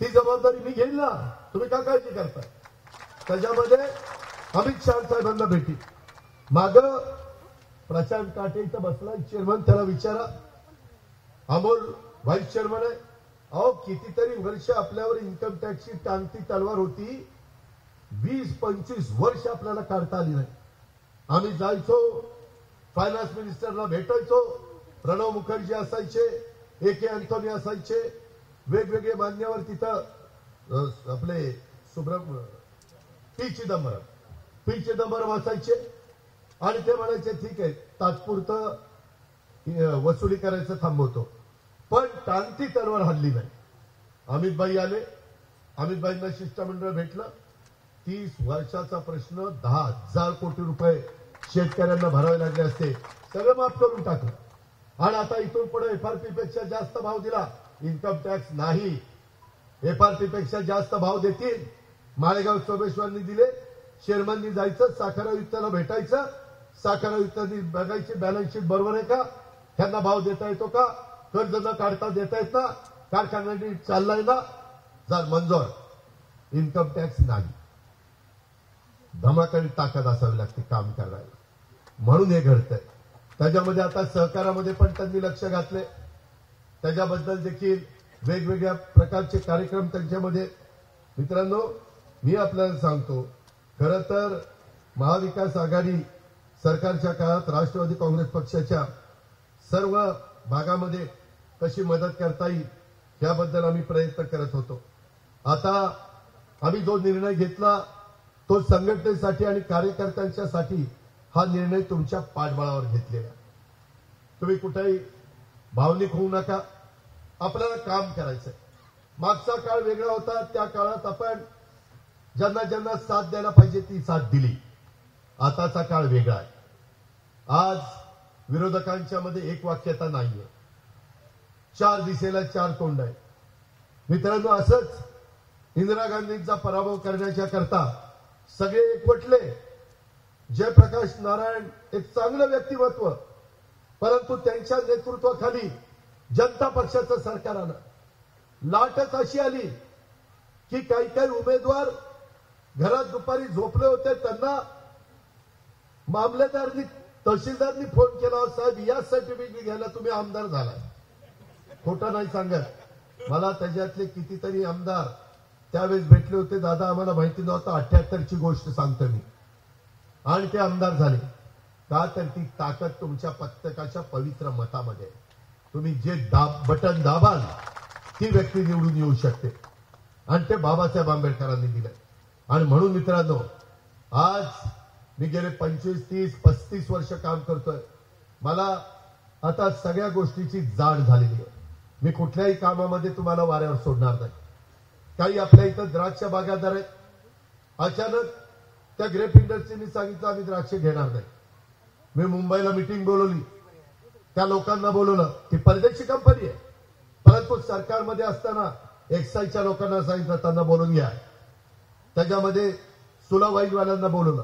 ती जबाबदारी मी घेईन ना, तुम्ही का काळजी करताय? त्याच्यामध्ये अमित शहा साहेबांना भेटी. माग प्रशांत काटे इथं बसला चेअरमन, त्याला विचारा. अमोल व्हाईस चेअरमन आहे. अहो, कितीतरी वर्ष आपल्यावर इन्कम टॅक्सची टांगती तलवार होती. 20-25 वर्ष आपल्याला काढता आली नाही. आम्ही जायचो, फायनान्स मिनिस्टरला भेटायचो, प्रणव मुखर्जी असायचे, ए.के. अँथोनी असायचे, वेगवेगळे मान्यवर तिथं आपले पी चिदंबरम असायचे आणि ते म्हणायचे ठीक आहे, तात्पुरतं वसुली करायचं थांबवतो, पण टांगती तलवार हल्ली नाही. अमितभाई आले, अमितभाईंना शिष्टमंडळ भेटलं. 30 वर्षाचा प्रश्न 10,000 कोटी रुपये शेतकऱ्यांना भरावे लागले असते, सगळं माफ करून टाकलं. आणि आता इथून पुढे एफआरपी पेक्षा जास्त भाव दिला, इन्कम टॅक्स नाही. एफआरपी पेक्षा जास्त भाव देतील. माळेगाव सोमेश्वरनी दिले, चेअरमननी जायचं, साखर आयुक्ताला भेटायचं, साखर आयुक्तांनी बघायची बॅलन्स शीट बरोबर आहे का, त्यांना भाव देता येतो का, कर्ज न काढता देता येत ना, कारखान्यांनी चाललाय ना, जर मंजूर. इन्कम टॅक्स नाही. धमाकाने ताकद असावी लागते काम करायला, म्हणून हे घडतंय. त्याच्यामध्ये आता सहकारामध्ये पण त्यांनी लक्ष घातले, त्याच्याबद्दल देखील वेगवेगळ्या प्रकारचे कार्यक्रम त्यांच्यामध्ये. मित्रांनो, मी आपल्याला सांगतो, खरं तर महाविकास आघाडी सरकारच्या काळात राष्ट्रवादी काँग्रेस पक्षाच्या सर्व भागामध्ये कशी मदत करता येईल याबद्दल आम्ही प्रयत्न करत होतो. आता आम्ही जो निर्णय घेतला तो संघटनेसाठी आणि कार्यकर्त्यांच्यासाठी हा निर्णय तुमच्या पाठबळावर घेतलेला. तुम्ही कुठेही भावनिक होऊ नका, आपल्याला काम करायचंय. मागचा काळ वेगळा होता, त्या काळात आपण ज्यांना ज्यांना साथ द्यायला पाहिजे ती साथ दिली. आताचा काळ वेगळा आहे. आज विरोधकांच्या मध्ये एक वाक्यता नाहीये, चार दिशेला चार तोंड आहे. मित्रांनो, असंच इंदिरा गांधींचा पराभव करण्याच्या करता सगळे एकवटले. जयप्रकाश नारायण एक चांगलं व्यक्तिमत्व, परंतु त्यांच्या नेतृत्वाखाली जनता पक्षाचं सरकार आलं. लाटच अशी आली की काही काही उमेदवार घरात दुपारी झोपले होते, त्यांना मामलेदारनी तहसीलदारनी फोन केला, साहेब या सर्टिफिकेट घ्यायला तुम्ही आमदार झालाय. खोटं नाही सांगत, मला त्याच्यातले कितीतरी आमदार त्यावेळेस भेटले होते. दादा आम्हाला माहिती नव्हतं, 78ची गोष्ट सांगतो मी. आणि ते आमदार झाले का? तर ती ताकद तुमच्या प्रत्येकाच्या पवित्र मतामध्ये. तुम्ही जे बटन दाबाल ती व्यक्ती निवडून येऊ शकते, आणि ते बाबासाहेब आंबेडकरांनी दिलं. आणि म्हणून मित्रांनो, आज मी गेले 25, 30, 35 वर्ष काम करतोय. मला आता सगळ्या गोष्टीची जाण झालेली आहे. मी कुठल्याही कामामध्ये तुम्हाला वाऱ्यावर सोडणार नाही. काही आपल्या इथं द्राक्ष बागायतदार आहेत, अचानक त्या ग्रेप इंडस्ट्रीने सांगितलं आम्ही द्राक्ष घेणार नाही. मी मुंबईला मीटिंग बोलवली, त्या लोकांना बोलवलं. ती परदेशी कंपनी आहे, परंतु सरकारमध्ये असताना एक्साईजच्या लोकांना सांगितलं त्यांना बोलून घ्या. त्याच्यामध्ये सुलावाईवाल्यांना बोलवलं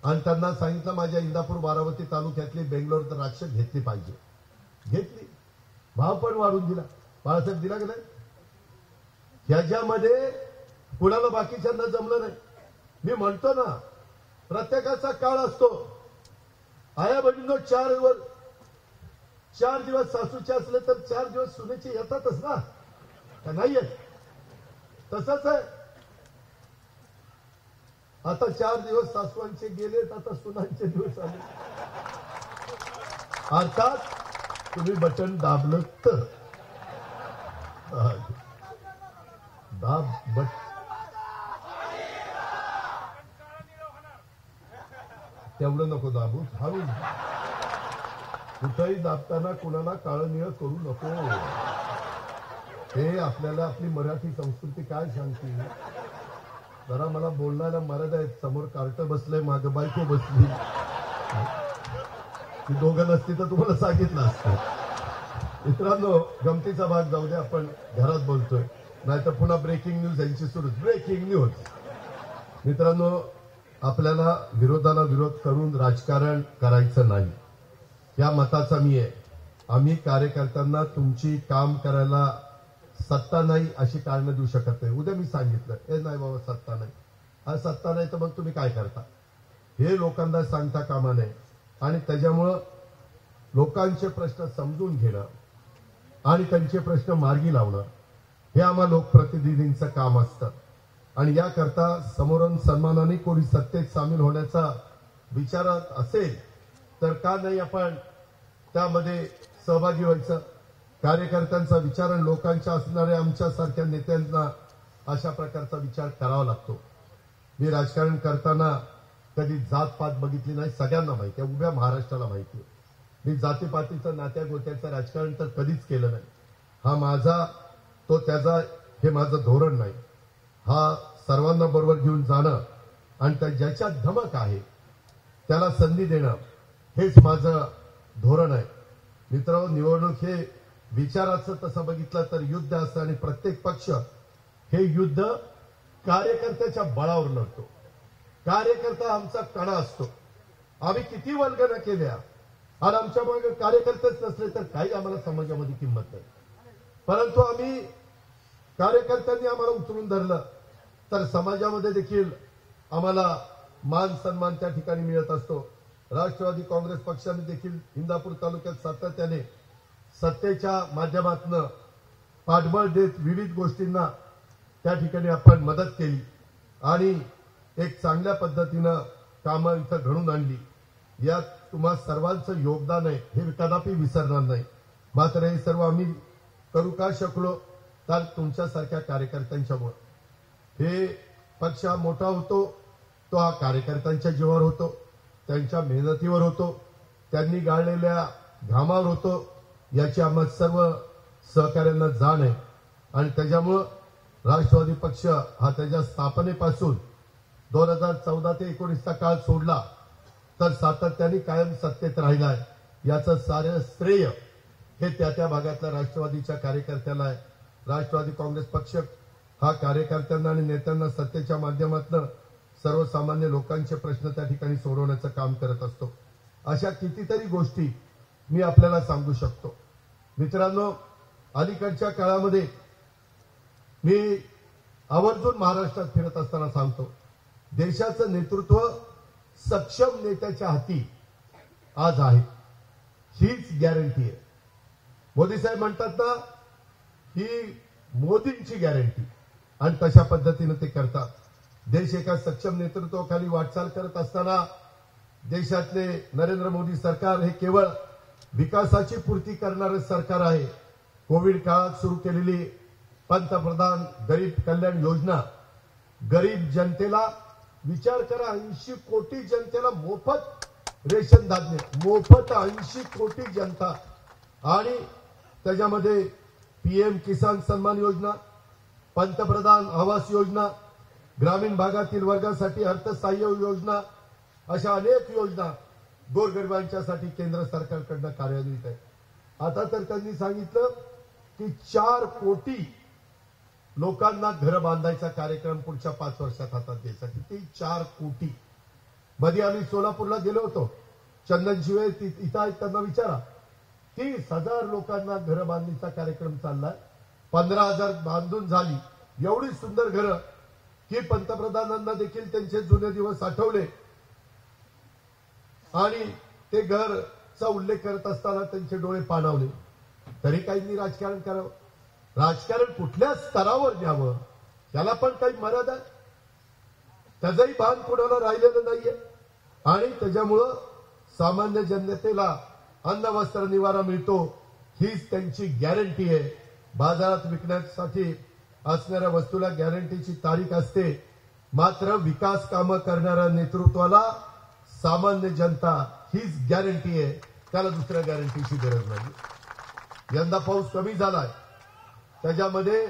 आणि त्यांना सांगितलं माझ्या इंदापूर बारामती तालुक्यातली बेंगलोर द्राक्ष घेतली पाहिजे. घेतली, भाव पण वाढून दिला. बाळासाहेब दिला की नाही? ह्याच्यामध्ये कुणाला बाकीच्यांना जमलं नाही. मी म्हणतो ना, प्रत्येकाचा काळ असतो. आया बहिणींनो, 4 दिवस सासूचे असले तर 4 दिवस सुनेचे येतातच ना, का नाही येत? तसंच आहे. आता 4 दिवस सासवांचे गेलेत, आता सुनांचे दिवस आले. अर्थात तुम्ही बटन दाबलं तर दाब बट तेवढं नको दाबू, हळू. कुठंही दाबताना कुणाला काळं निळं करू नको. हे आपल्याला आपली मराठी संस्कृती काय सांगते. जरा मला बोलणाऱ्या मराठा आहेत, समोर कार्ट बसलंय, मागं बायको बसली. ती दोघं नसती तर तुम्हाला सांगितलं असतं. मित्रांनो, गमतीचा भाग जाऊ दे, आपण घरात बोलतोय, नाहीतर पुन्हा ब्रेकिंग न्यूज यांची सुरू. Breaking news. मित्रांनो, आपल्याला विरोधाला विरोध करून राजकारण करायचं नाही, या मताचा मी आहे. आम्ही कार्यकर्त्यांना तुमची काम करायला सत्ता नाही अशी कारणं देऊ शकत नाही. उद्या मी सांगितलं, हे नाही बाबा सत्ता नाही, हा सत्ता नाही, तर मग तुम्ही काय करता, हे लोकांना सांगता कामा नये. आणि त्याच्यामुळं लोकांचे प्रश्न समजून घेणं आणि त्यांचे प्रश्न मार्गी लावणं हे आम्हा लोकप्रतिनिधींचं काम असतं. आणि याकरता समोरून सन्मानाने कोणी सत्तेत सामील होण्याचा विचारात असेल तर का नाही आपण त्यामध्ये सहभागी व्हायचं. कार्यकर्त्यांचा विचार आणि लोकांच्या असणाऱ्या आमच्यासारख्या नेत्यांना अशा प्रकारचा विचार करावा लागतो. मी राजकारण करताना कधी जातपात बघितली नाही, सगळ्यांना माहिती आहे, उभ्या महाराष्ट्राला माहिती आहे. मी जातीपातीचं नात्या गोत्याचं राजकारण तर कधीच केलं नाही. हा माझा तो त्याचा हे माझं धोरण नाही. हा सर्वांना बरोबर घेऊन जाणं आणि ज्याच्यात धमक आहे त्याला संधी देणं हेच माझं धोरण आहे. मित्रांनो, निवडणूक हे विचाराचं तसं बघितलं तर युद्ध असतं आणि प्रत्येक पक्ष हे युद्ध कार्यकर्त्याच्या बळावर लढतो. कार्यकर्ता आमचा कणा असतो. आम्ही किती वल्गना केल्या आणि आमच्या मागे कार्यकर्तेच नसले तर काही आम्हाला समाजामध्ये किंमत नाही. परंतु आम्ही कार्यकर्त्यांनी आम्हाला उचलून धरलं तर समाजामध्ये देखील आम्हाला मान सन्मान त्या ठिकाणी मिळत असतो। राष्ट्रवादी काँग्रेस पक्षाने देखील इंदापूर तालुक्यात सातत्याने सत्तेच्या माध्यमातून पाठबळ देत विविध गोष्टींना त्या ठिकाणी आपण मदत केली आणि एक चांगल्या पद्धतीनं कामं इथं घडून आणली। यात तुम्हा सर्वांचं योगदान आहे हे कदापि विसरणार नाही। मात्र हे सर्व आम्ही करू का शकलो तर तुमच्यासारख्या कार्यकर्त्यांच्यामुळे। हे पक्ष मोठा होतो तो हा कार्यकर्त्यांच्या जीवावर होतो, त्यांच्या मेहनतीवर होतो, त्यांनी गाळलेल्या घामावर होतो। याची आम्हा सर्व सहकार्यांना जाण आहे आणि त्याच्यामुळे राष्ट्रवादी पक्ष हा त्याच्या स्थापनेपासून 2014 ते 19चा काळ सोडला तर सातत्याने कायम सत्तेत राहिला आहे। याचं सारं श्रेय हे त्या भागातल्या राष्ट्रवादीच्या कार्यकर्त्याला आहे। राष्ट्रवादी काँग्रेस पक्ष हा कार्यकर्त्यांना आणि नेत्यांना सत्तेच्या माध्यमातून सर्वसामान्य लोकांचे प्रश्न त्या ठिकाणी सोडवण्याचं काम करत असतो। अशा कितीतरी गोष्टी मी आपल्याला सांगू शकतो। मित्रांनो, अलीकडच्या काळामध्ये मी आवर्जून महाराष्ट्रात फिरत असताना सांगतो, देशाचं नेतृत्व सक्षम नेत्याच्या हाती आज आहे, हीच गॅरंटी आहे। मोदी साहेब म्हणतात ना, ही मोदींची गॅरंटी आणि तशा पद्धतीने ते करतात। देश एका सक्षम नेतृत्वाखाली वाटचाल करत असताना देशातले नरेंद्र मोदी सरकार हे केवळ विकासाची पूर्ती करणारे सरकार आहे। कोविड काळात सुरू केलेली पंतप्रधान गरीब कल्याण योजना, गरीब जनतेला विचार करा, 80 कोटी जनतेला मोफत रेशन धान्य, मोफत 80 कोटी जनता, आणि त्याच्यामध्ये पीएम किसान सन्मान योजना, पंतप्रधान आवास योजना, ग्रामीण भागातील वर्गासाठी अर्थसहाय्य योजना, अशा अनेक योजना गोरगरिबांच्यासाठी केंद्र सरकारकडून कार्यान्वित आहे। आता तर त्यांनी सांगितलं की 4 कोटी लोकांना घर बांधायचा कार्यक्रम पुढच्या 5 वर्षात हातात घ्यायचा। किती? 4 कोटी। मध्ये आम्ही सोलापूरला गेलो होतो, चंदन शिवे इथं आहेत, त्यांना विचारा, 30,000 लोकांना घर बांधणीचा कार्यक्रम चाललाय। 15,000 बांधून झाली। एवढी सुंदर घरं की पंतप्रधानांना देखील त्यांचे जुने दिवस आठवले आणि ते घरचा उल्लेख करत असताना त्यांचे डोळे पाणावले। तरी काहींनी राजकारण करावं, राजकारण कुठल्या स्तरावर न्यावं त्याला पण काही मर्यादा आहे, त्याचंही भान कोणाला राहिलेलं नाहीये। आणि त्याच्यामुळं सामान्य जनतेला अन्न वस्त्र निवारा मिळतो, हीच त्यांची गॅरंटी आहे। बाजारात विकण्यासाठी असणाऱ्या वस्तूला गॅरंटीची तारीख असते, मात्र विकास कामं करणाऱ्या नेतृत्वाला सामान्य जनता हीच गॅरंटी आहे, त्याला दुसऱ्या गॅरंटीची गरज नाही। यंदा पाऊस कमी झालाय, त्याच्यामध्ये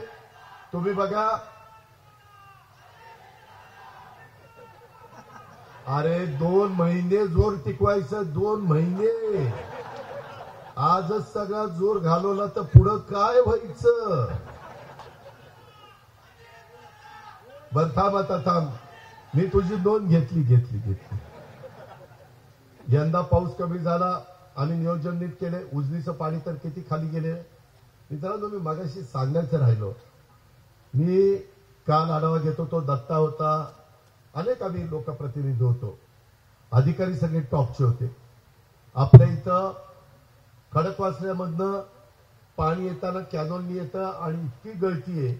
तुम्ही बघा, अरे 2 महिने जोर टिकवायचं, 2 महिने। आजच सगळा जोर घालवला तर पुढं काय व्हायचं? बरं थांब, आता थांब, मी तुझी नोंद घेतली। यंदा पाऊस कमी झाला आणि नियोजन नीट केले, उजनीचं पाणी तर किती खाली गेले। मित्रांनो, मी मगाशी सांगायचं राहिलो, मी काल आढावा घेतो, तो दत्ता होता, अनेक आम्ही लोकप्रतिनिधी होतो, अधिकारी सगळे टॉपचे होते। आपल्या इथं खडकवासल्यामधनं पाणी येताना कॅनॉलनी येतं आणि इतकी गळती आहे,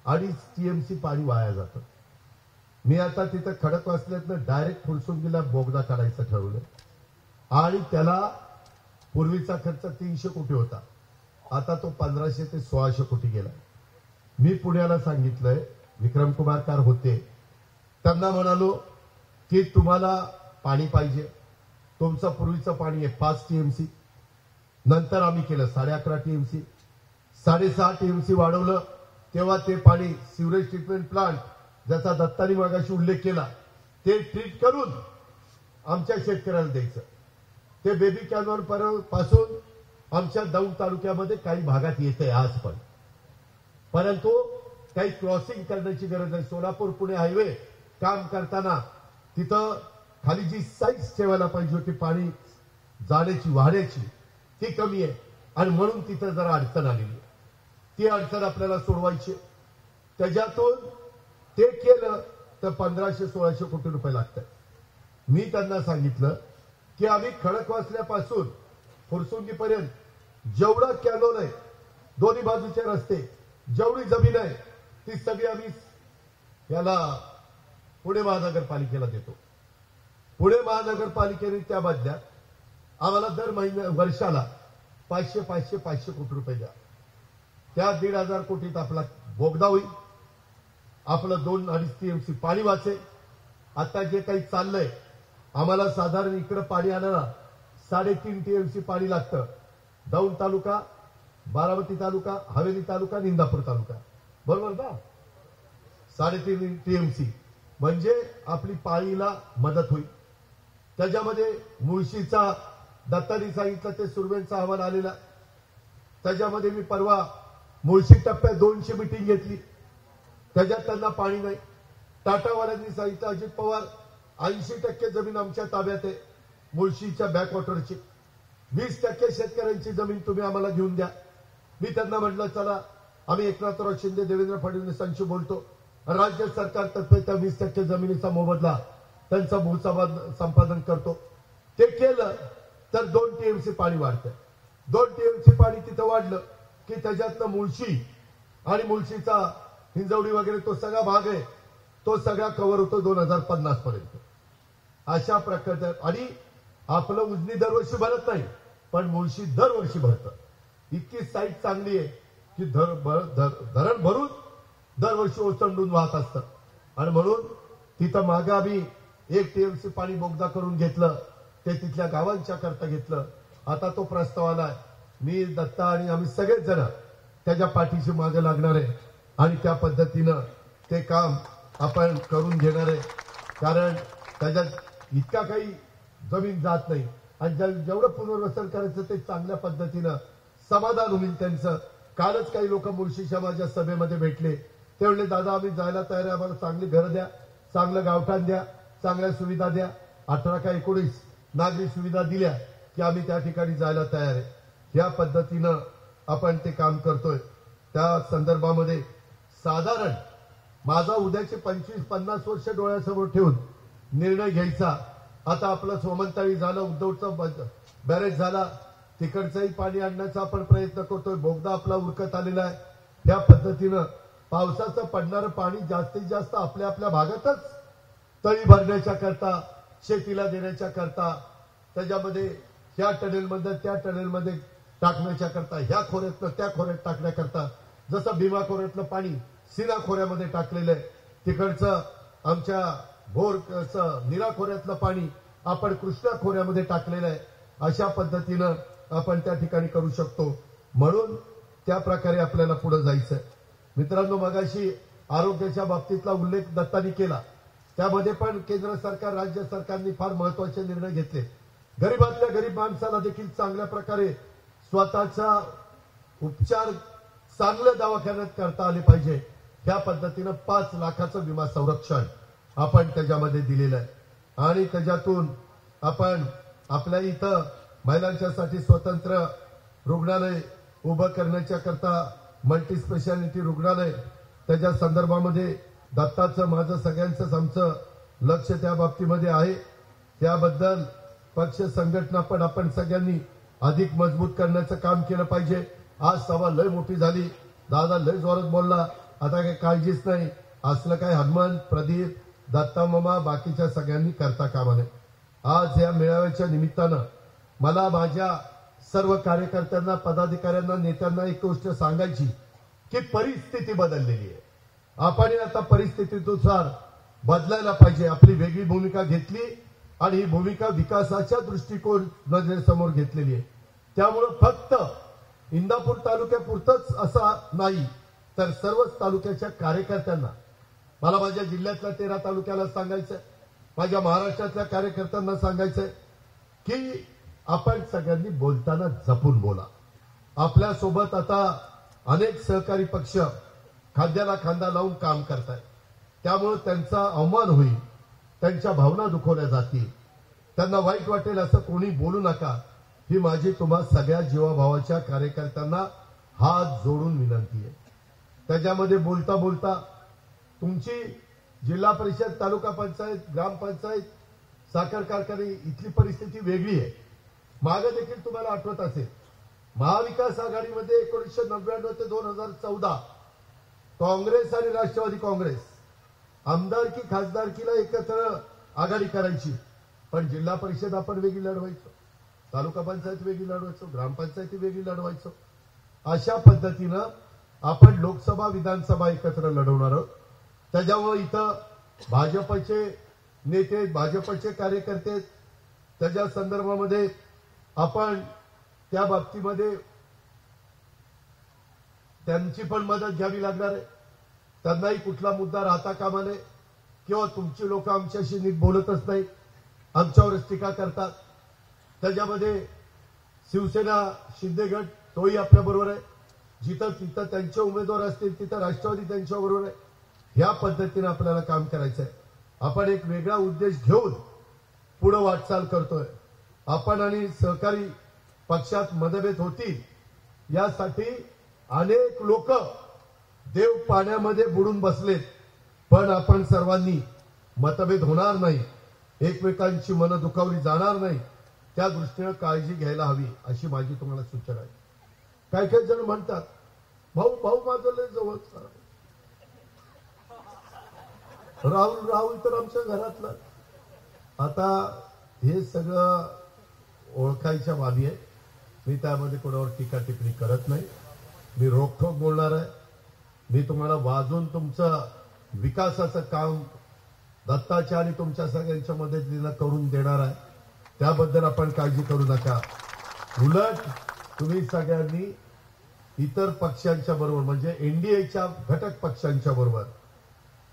2.5 TMC पाणी वाया जातं। मी आता तिथं खडकवासल्यातनं डायरेक्ट फुलसुंगीला बोगदा काढायचं ठरवलं आणि त्याला पूर्वीचा खर्च 300 कोटी होता, आता तो 1500 ते 1600 कोटी गेला। मी पुण्याला सांगितलंय, विक्रम कुमार कार होते, त्यांना म्हणालो की तुम्हाला पाणी पाहिजे, तुमचं पूर्वीचं पाणी आहे 5 TMC, नंतर आम्ही केलं 11.5 TMC, 6.5 TMC वाढवलं। तेव्हा ते पाणी सिवरेज ट्रीटमेंट प्लांट, ज्याचा दत्तानी मागाशी उल्लेख केला, ते ट्रीट करून आमच्या शेतकऱ्याला द्यायचं। ते बेबी कॅनॉल पासून आमच्या दौंड तालुक्यामध्ये काही भागात येते आज पण, परंतु काही क्रॉसिंग करण्याची गरज आहे। सोलापूर पुणे हायवे काम करताना तिथं खाली जी साईज ठेवायला पाहिजे होती पाणी जाण्याची वाढण्याची, ती कमी आहे आणि म्हणून तिथं जरा अडचण आलेली आहे। ती अडचण आपल्याला सोडवायची, त्याच्यातून ते केलं तर 1500-1600 कोटी रुपये लागतात। मी त्यांना सांगितलं की आम्ही खडकवासल्यापासून फुरसुंगीपर्यंत जेवढा कॅनोल आहे, दोन्ही बाजूचे रस्ते, जेवढी जमीन आहे ती सगळी आम्ही याला पुणे महानगरपालिकेला देतो. पुणे महानगरपालिकेने त्या बदल्यात आम्हाला दर वर्षाला 500 कोटी रुपये द्या. त्या 1,500 कोटीत आपला बोगदा होईल, आपलं 2-2.5 टीएमसी पाणी वाचेल. आता जे काही चाललंय, आम्हाला साधारण इकडे पाणी आणायला 3.5 टीएमसी पाणी लागतं. दौंड तालुका, बारामती तालुका, हवेली तालुका, इंदापूर तालुका, बरोबर ना? 3.5 टीएमसी म्हणजे आपली पाणीला मदत होईल. त्याच्यामध्ये मुळशीचा दत्तानी सांगितलं ते सुरवेंचा अहवाल आलेला. त्याच्यामध्ये मी परवा मुळशी टप्प्यात 200 मीटिंग घेतली, त्याच्यात त्यांना पाणी नाही. टाटावाल्यांनी सांगितलं अजित पवार 80% जमीन आमच्या ताब्यात आहे मुळशीच्या बॅकवॉटरची, 20% शेतकऱ्यांची जमीन तुम्ही आम्हाला घेऊन द्या. मी त्यांना म्हटलं चला आम्ही एकनाथराव शिंदे, देवेंद्र फडणवीसांशी बोलतो, राज्य सरकारतर्फे त्या 20% जमिनीचा मोबदला त्यांचा भूसंपादन करतो. ते केलं तर 2 टीएमसी पाणी वाढतं. 2 टीएमसी पाणी तिथं वाढलं की त्याच्यातनं मुळशी आणि मुळशीचा हिंजवडी वगैरे तो सगळा भाग आहे, तो सगळा कव्हर होतो 2050 पर्यंत. अशा प्रकारच्या, आणि आपलं उजनी दरवर्षी भरत नाही, पण मुळशी दरवर्षी भरतं. इतकी साईट चांगली आहे की धरण भरून दरवर्षी ओसंडून वाहत असतं. आणि म्हणून तिथं मागे आम्ही 1 टीएमसी पाणी बोगदा करून घेतलं, ते तिथल्या गावांच्या करता घेतलं. आता तो प्रस्ताव आलाय, मी दत्ता आणि आम्ही सगळेच जण त्याच्या पाठीशी मागे लागणार आहे आणि त्या पद्धतीनं ते काम आपण करून घेणार आहे. कारण त्याच्यात इतका काही जमीन जात नाही आणि जेवढं पुनर्वसन करायचं ते चांगल्या पद्धतीनं समाधान होईल त्यांचं. कालच काही लोक मुळशीच्या माझ्या सभेमध्ये भेटले, ते म्हणले दादा आम्ही जायला तयार आहे, आम्हाला चांगली घरं द्या, चांगलं गावठाण द्या, चांगल्या सुविधा द्या. 18 का 19 नागरी सुविधा दिल्या की आम्ही त्या ठिकाणी जायला तयार आहे. या पद्धतीनं आपण ते काम करतोय. त्या संदर्भामध्ये साधारण माझा उद्याचे 25-50 वर्ष डोळ्यासमोर ठेवून निर्णय घ्यायचा. आता आपलं सोमंताळी झालं, उद्धवचा बॅरेज झाला, तिकडचंही पाणी आणण्याचा आपण प्रयत्न करतोय. बोगदा आपला उरकत आलेला आहे. या पद्धतीनं पावसाचं पडणारं पाणी जास्तीत जास्त आपल्या आपल्या भागातच तळी भरण्याच्या करता, शेतीला देण्याच्या करता, त्याच्यामध्ये ह्या टनेलमध्ये त्या टनेलमध्ये टाकण्याच्या करता, ह्या खोऱ्यातनं त्या खोऱ्यात टाकण्याकरता, जसं भीमा खोऱ्यातलं पाणी सीना खोऱ्यामध्ये टाकलेलं आहे, तिकडचं आमच्या भोरचं नीरा खोऱ्यातलं पाणी आपण कृष्णा खोऱ्यामध्ये टाकलेलं आहे. अशा पद्धतीनं आपण त्या ठिकाणी करू शकतो. म्हणून त्या प्रकारे आपल्याला पुढे जायचंय. मित्रांनो, मगाशी आरोग्याच्या बाबतीतला उल्लेख दत्तानी केला, त्यामध्ये पण केंद्र सरकार, राज्य सरकारने फार महत्वाचे निर्णय घेतले. गरीबातल्या गरीब माणसाला देखील चांगल्या प्रकारे स्वतःचा उपचार चांगल्या दवाखान्यात करता आले पाहिजे. त्या पद्धतीनं 5 लाखाचं विमा संरक्षण आपण त्याच्यामध्ये दिलेलं आहे. आणि त्याच्यातून आपण आपल्या इथं महिलांच्यासाठी स्वतंत्र रुग्णालय उभं करण्याच्या करता मल्टी स्पेशालिटी रुग्णालय, त्याच्या संदर्भामध्ये दत्ताचं माझं सगळ्यांचंच आमचं लक्ष त्या बाबतीमध्ये आहे. त्याबद्दल पक्ष संघटना पण आपण सगळ्यांनी अधिक मजबूत करण्याचं काम केलं पाहिजे. आज सभा लय मोठी झाली, दादा लय जोरात बोलला, आता काही काळजीच नाही. असलं काय हनुमान, प्रदीप, दत्ता मामा, बाकीच्या सगळ्यांनी करता कामा नये. आज या मेळाव्याच्या निमित्तानं मला माझ्या सर्व कार्यकर्त्यांना, पदाधिकाऱ्यांना, नेत्यांना एक गोष्ट सांगायची की परिस्थिती बदललेली आहे. आपण आता परिस्थितीनुसार बदलायला पाहिजे. आपली वेगळी भूमिका घेतली आणि ही भूमिका विकासाच्या दृष्टिकोन नजरेसमोर घेतलेली आहे. त्यामुळे फक्त इंदापूर तालुक्यापुरतच असा नाही, तर सर्वच तालुक्याच्या कार्यकर्त्यांना, मला माझ्या जिल्ह्यातल्या 13 तालुक्याला सांगायचंय, माझ्या महाराष्ट्रातल्या कार्यकर्त्यांना सांगायचंय की आपण सगळ्यांनी बोलताना जपून बोला. आपल्यासोबत आता अनेक सहकारी पक्ष खांद्याला खांदा लावून काम करतायत, त्यामुळे त्यांचा अवमान होईल, त्यांच्या भावना दुखवल्या जातील, त्यांना वाईट वाटेल असं कोणी बोलू नका, ही माझी तुम्हा सगळ्या जीवाभावाच्या कार्यकर्त्यांना हात जोडून विनंती आहे. त्याच्यामध्ये बोलता बोलता तुमची जिल्हा परिषद, तालुका पंचायत, ग्रामपंचायत साखर कारखाने इथली परिस्थिती वेगळी आहे. मागे देखील तुम्हाला आठवत असेल, महाविकास आघाडीमध्ये 1999 ते 2014 काँग्रेस आणि राष्ट्रवादी काँग्रेस आमदारकी खासदारकीला एकत्र आघाडी करायची, पण जिल्हा परिषद आपण वेगळी लढवायचो, तालुका पंचायत वेगळी लढवायचो, ग्रामपंचायती वेगळी लढवायचो. अशा पद्धतीनं आपण लोकसभा विधानसभा एकत्र लढवणार आहोत. त्याच्यामुळे इथं भाजपचे नेते, भाजपचे कार्यकर्ते, त्याच्या संदर्भामध्ये आपण त्या बाबतीमध्ये त्यांची पण मदत घ्यावी लागणार आहे. त्यांनाही कुठला मुद्दा राहता कामा नये किंवा तुमची लोक आमच्याशी नीट बोलतच नाही, आमच्यावरच टीका करतात. त्याच्यामध्ये शिवसेना शिंदे गट तोही आपल्या बरोबर आहे. जिथं तिथं त्यांचे उमेदवार असतील तिथं राष्ट्रवादी त्यांच्या बरोबर आहे. ह्या पद्धतीने आपल्याला काम करायचं आहे. आपण एक वेगळा उद्देश घेऊन पुढे वाटचाल करतोय. आपण आणि सहकारी पक्षात मतभेद होतील यासाठी अनेक लोक देव पाण्यामध्ये बुडून बसलेत, पण आपण सर्वांनी मतभेद होणार नाही, एकमेकांची मनं दुखावली जाणार नाही, त्या दृष्टीने काळजी घ्यायला हवी अशी माझी तुम्हाला सूचना आहे. काही काही जण म्हणतात भाऊ भाऊ माझं लय जवळचा, राहुल तर आमच्या घरातला. आता हे सगळं ओळखायच्या बाबी आहे. मी त्यामध्ये कोणावर टीका टिप्पणी करत नाही. मी रोखठोक बोलणार आहे. मी तुम्हाला वाजून तुमचं विकासाचं काम दत्ताच्या आणि तुमच्या सगळ्यांच्या मदतीनं करून देणार आहे. त्याबद्दल आपण काळजी करू नका. उलट तुम्ही सगळ्यांनी इतर पक्षांच्या बरोबर म्हणजे एनडीएच्या घटक पक्षांच्या बरोबर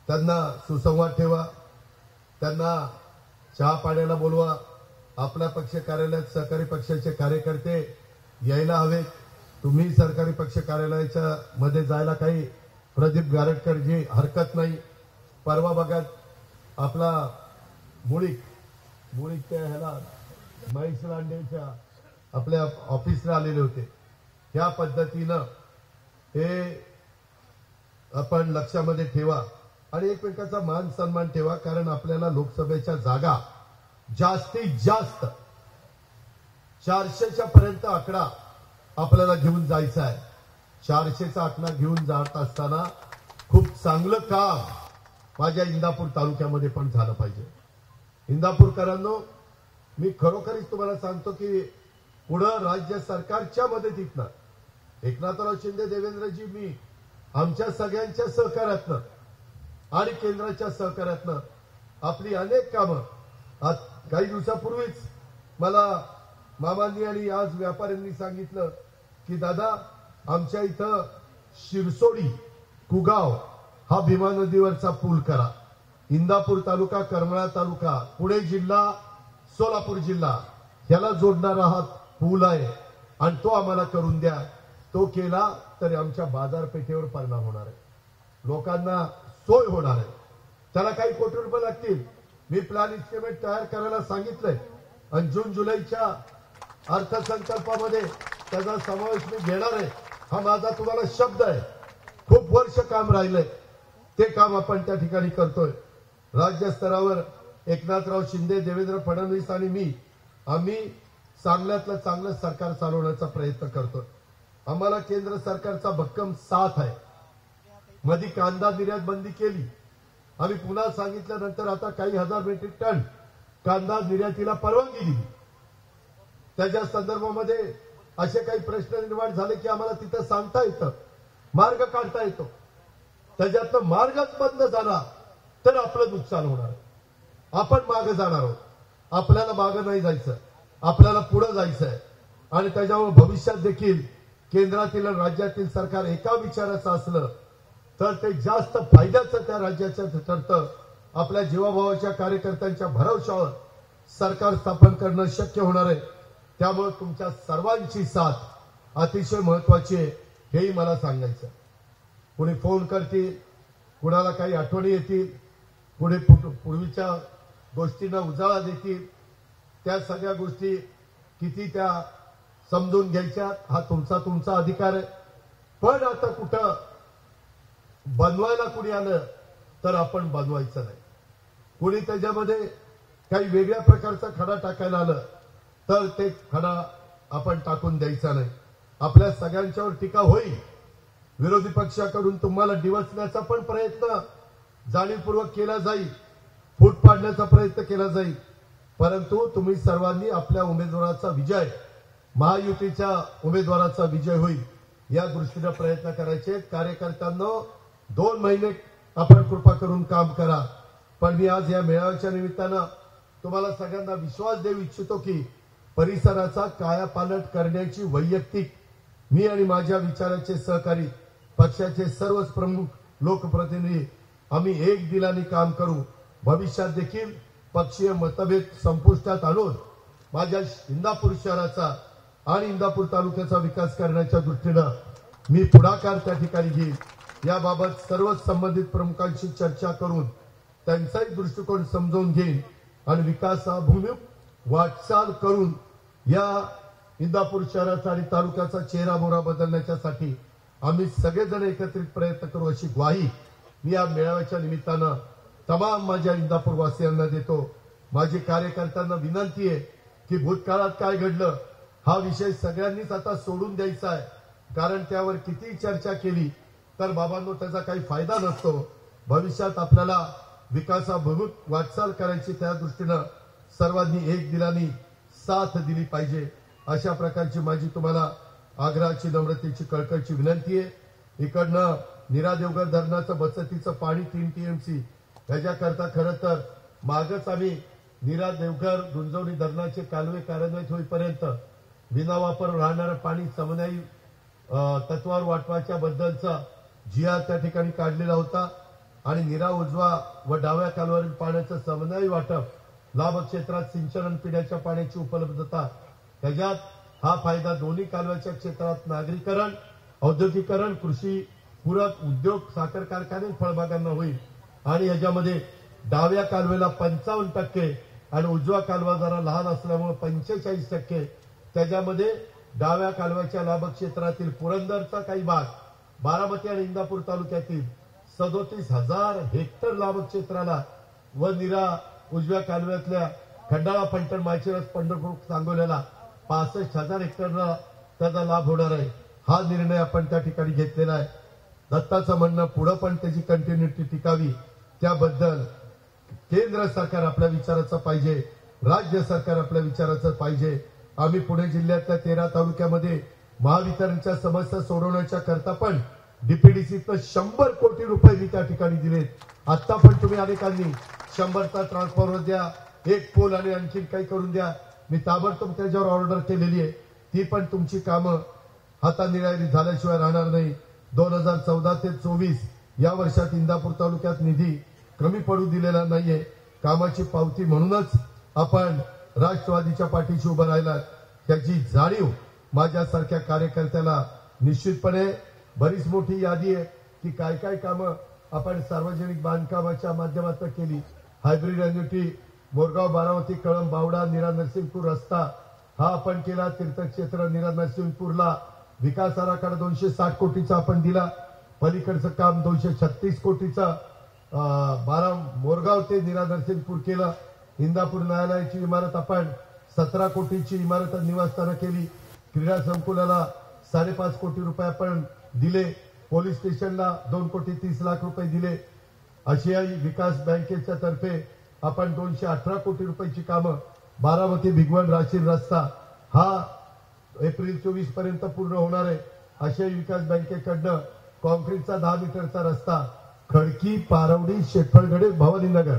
त्यांना सुसंवाद ठेवा, त्यांना चहा पाण्याला बोलवा. आपल्या पक्ष कार्यालयात सहकारी पक्षाचे कार्यकर्ते यायला हवेत. तुम्ही सरकारी पक्ष कार्यालयाच्या मध्ये जायला काही प्रदीप गारटकरजी हरकत नाही. परवा बघा आपला मुळीक त्या ह्याला महेश लांडेच्या आपल्या ऑफिसला आलेले होते. या पद्धतीनं हे आपण लक्षामध्ये ठेवा आणि एकमेकाचा मान सन्मान ठेवा. कारण आपल्याला लोकसभेच्या जागा जास्तीत जास्त 400च्या पर्यंत आकडा आपल्याला घेऊन जायचा आहे. 400चा आकडा घेऊन जात असताना खूप चांगलं काम माझ्या इंदापूर तालुक्यामध्ये पण झालं पाहिजे. इंदापूरकरांनो, मी खरोखरीच तुम्हाला सांगतो की पुढं राज्य सरकारच्या मदतीतनं एकनाथराव शिंदे, देवेंद्रजी, मी आमच्या सगळ्यांच्या सहकार्यातनं आणि केंद्राच्या सहकार्यातनं आपली अनेक कामं. आज काही दिवसापूर्वीच मला मामांनी आणि आज व्यापाऱ्यांनी सांगितलं की दादा आमच्या इथं शिरसोडी कुगाव हा भीमा नदीवरचा पूल करा. इंदापूर तालुका, करमाळा तालुका, पुणे जिल्हा, सोलापूर जिल्हा याला जोडणारा हा पूल आहे आणि तो आम्हाला करून द्या. तो केला तर आमच्या बाजारपेठेवर परिणाम होणार आहे, लोकांना सोय होणार आहे. त्याला काही कोटी रुपये लागतील. मी प्लॅन इस्टिमेट तयार करायला सांगितलंय आणि जून जुलैच्या अर्थसंकल्पामध्ये त्याचा समावेश मी घेणार आहे. हा माझा तुम्हाला शब्द आहे. खूप वर्ष काम राहिलंय, ते काम आपण त्या ठिकाणी करतोय. राज्य स्तरावर एकनाथराव शिंदे, देवेंद्र फडणवीस आणि मी आम्ही चांगल्यातलं चांगलं सरकार चालवण्याचा प्रयत्न करतोय. आम्हाला केंद्र सरकारचा भक्कम साथ आहे. मध्ये कांदा निर्यात बंदी केली. आम्ही पुन्हा सांगितल्यानंतर आता काही हजार मेट्रिक टन कांदा निर्यातीला परवानगी दिली. त्याच्या संदर्भामध्ये असे काही प्रश्न निर्माण झाले की आम्हाला तिथं सांगता येतं, मार्ग काढता येतो. त्याच्यातनं मार्गच बंद झाला तर आपलं नुकसान होणार. आपण मागे जाणार आहोत. आपल्याला मागे नाही जायचं, आपल्याला पुढे जायचं आहे. आणि त्याच्यामुळे भविष्यात देखील केंद्रातील आणि राज्यातील सरकार एका विचाराचं असलं तर ते जास्त फायद्याचं त्या राज्याचं ठरतं. आपल्या जीवाभावाच्या कार्यकर्त्यांच्या भरवशावर सरकार स्थापन करणं शक्य होणार आहे. त्यामुळे तुमच्या सर्वांची साथ अतिशय महत्वाची आहे, हेही मला सांगायचं. कुणी फोन करतील, कुणाला काही आठवणी येतील, पुढे पूर्वीच्या गोष्टींना उजाळा देतील. त्या सगळ्या गोष्टी किती त्या समजून घ्यायच्या हा तुमचा अधिकार आहे. पण आता कुठं बनवायला कुणी आलं तर आपण बनवायचं नाही. कुणी त्याच्यामध्ये काही वेगळ्या प्रकारचा खडा टाकायला आलं तर ते खडा आपण टाकून द्यायचा नाही. आपल्या सगळ्यांच्यावर टीका होईल, विरोधी पक्षाकडून तुम्हाला डिवचण्याचा पण प्रयत्न जाणीवपूर्वक केला जाईल, फूट पाडण्याचा प्रयत्न केला जाईल, परंतु तुम्ही सर्वांनी आपल्या उमेदवाराचा विजय, महायुतीच्या उमेदवाराचा विजय होईल या दृष्टीने प्रयत्न करायचे. कार्यकर्त्यांना 2 महिने आपण कृपा करून काम करा. पण मी आज या मेळाव्याच्या निमित्तानं तुम्हाला सगळ्यांना विश्वास देऊ इच्छितो की परिसराचा कायापालट करण्याची वैयक्तिक मी आणि माझ्या विचाराचे सहकारी पक्षाचे सर्वच प्रमुख लोकप्रतिनिधी आम्ही एक दिलाने काम करू. भविष्यात देखील पक्षीय मतभेद संपुष्टात आणून माझ्या इंदापूर शहराचा आणि इंदापूर तालुक्याचा विकास करण्याच्या दृष्टीनं मी पुढाकार त्या ठिकाणी घेईन. याबाबत सर्वच संबंधित प्रमुखांशी चर्चा करून त्यांचाही दृष्टिकोन समजून घेईन आणि विकासाभिमुख वाटचाल करून या इंदापूर शहराचा आणि तालुक्याचा चेहरा मोहरा बदलण्यासाठी आम्ही सगळेजण एकत्रित प्रयत्न करू अशी ग्वाही मी या मेळाव्याच्या निमित्तानं तमाम माझ्या इंदापूर वासियांना देतो. माझी कार्यकर्त्यांना विनंती आहे की भूतकाळात काय घडलं हा विषय सगळ्यांनीच आता सोडून द्यायचा आहे, कारण त्यावर किती चर्चा केली तर बाबांनो त्याचा काही फायदा नसतो. भविष्यात आपल्याला विकासाभिमुख वाटचाल करायची, त्या दृष्टीनं सर्वांनी एक दिलानी साथ दिली पाहिजे अशा प्रकारची माझी तुम्हाला आग्रहाची, नम्रतेची, कळकळीची विनंती आहे. इकडनं नीरा देवघर धरणाचं बचतीचं पाणी 3 टीएमसी याच्याकरता खरं तर मागच आम्ही नीरा देवघर गुंजवणी धरणाचे कालवे कार्यान्वित होईपर्यंत विनावापर राहणारं पाणी समन्वयी तत्वावर वाटपाच्या बद्दलचा जिया त्या ठिकाणी काढलेला होता आणि नीरा उजवा व डाव्या कालव्यावरील पाण्याचं समन्वयी वाटप, लाभ क्षेत्रात सिंचन आणि पिण्याच्या पाण्याची उपलब्धता, त्याच्यात हा फायदा दोन्ही कालव्याच्या क्षेत्रात नागरीकरण, औद्योगिकरण, कृषी पूरक उद्योग, साखर कारखाने, फळबागांना होईल आणि याच्यामध्ये डाव्या कालव्याला 55% आणि उजवा कालवा जरा लहान असल्यामुळे 45%, त्याच्यामध्ये डाव्या कालव्याच्या लाभ क्षेत्रातील पुरंदरचा काही भाग, बारामती आणि इंदापूर तालुक्यातील 37,000 हेक्टर लाभ क्षेत्राला व नीरा उजव्या कालव्यातल्या खंडाळा, फलटण, माळशिरस, पंढरपूर, सांगोल्याला 65,000 हेक्टरला त्याचा लाभ होणार आहे. हा निर्णय आपण त्या ठिकाणी घेतलेला आहे. दत्ताचं म्हणणं पुढे पण त्याची कंटिन्युटी टिकावी, त्याबद्दल केंद्र सरकार आपल्या विचाराचं पाहिजे, राज्य सरकार आपल्या विचाराचं पाहिजे. आम्ही पुणे जिल्ह्यातल्या 13 तालुक्यामध्ये महावितरणच्या समस्या सोडवण्याच्या करता पण डीपीडीसीतनं 100 कोटी रुपये मी त्या ठिकाणी दिलेत. आता पण तुम्ही अनेकांनी 100चा ट्रान्सफॉर्मर द्या, एक पोल आणि आणखी काही करून द्या, मी ताबडतोब त्याच्यावर ऑर्डर केलेली आहे. ती पण तुमची कामं हातानिराळी झाल्याशिवाय राहणार नाही. 2014 ते 24 या वर्षात इंदापूर तालुक्यात निधी कमी पडू दिलेला नाहीये. कामाची पावती म्हणूनच आपण राष्ट्रवादीच्या पाठीशी उभं राहिला, त्याची जाणीव माझ्यासारख्या कार्यकर्त्याला निश्चितपणे बरीच मोठी यादी आहे की काय काय कामं आपण सार्वजनिक बांधकामाच्या माध्यमातून केली. हायब्रिड अॅन्युटी, मोरगाव, बारामती, कळंब, बावडा, नीरा नरसिंगपूर रस्ता हा आपण केला. तीर्थक्षेत्र नीरा नरसिंगपूरला विकास आराखडा 260 कोटीचा आपण दिला. पलीकडचं काम 236 कोटीचा मोरगाव ते नीरा नरसिंगपूर केलं. इंदापूर न्यायालयाची इमारत आपण 17 कोटीची इमारत निवासस्थानं केली. क्रीडा संकुलाला 5.5 कोटी रुपये आपण दिले. पोलीस स्टेशनला 2 कोटी 30 लाख रुपये दिले. आशियाई विकास बँकेच्या तर्फे आपण 218 कोटी रुपयाची कामं, बारामती, भिगवण, राशीर रस्ता हा एप्रिल 24 पर्यंत पूर्ण होणार आहे. आशियाई विकास बँकेकडनं कॉन्क्रीटचा 10 मीटरचा रस्ता खडकी, पारवडी, शेतफळगडे, भवानीनगर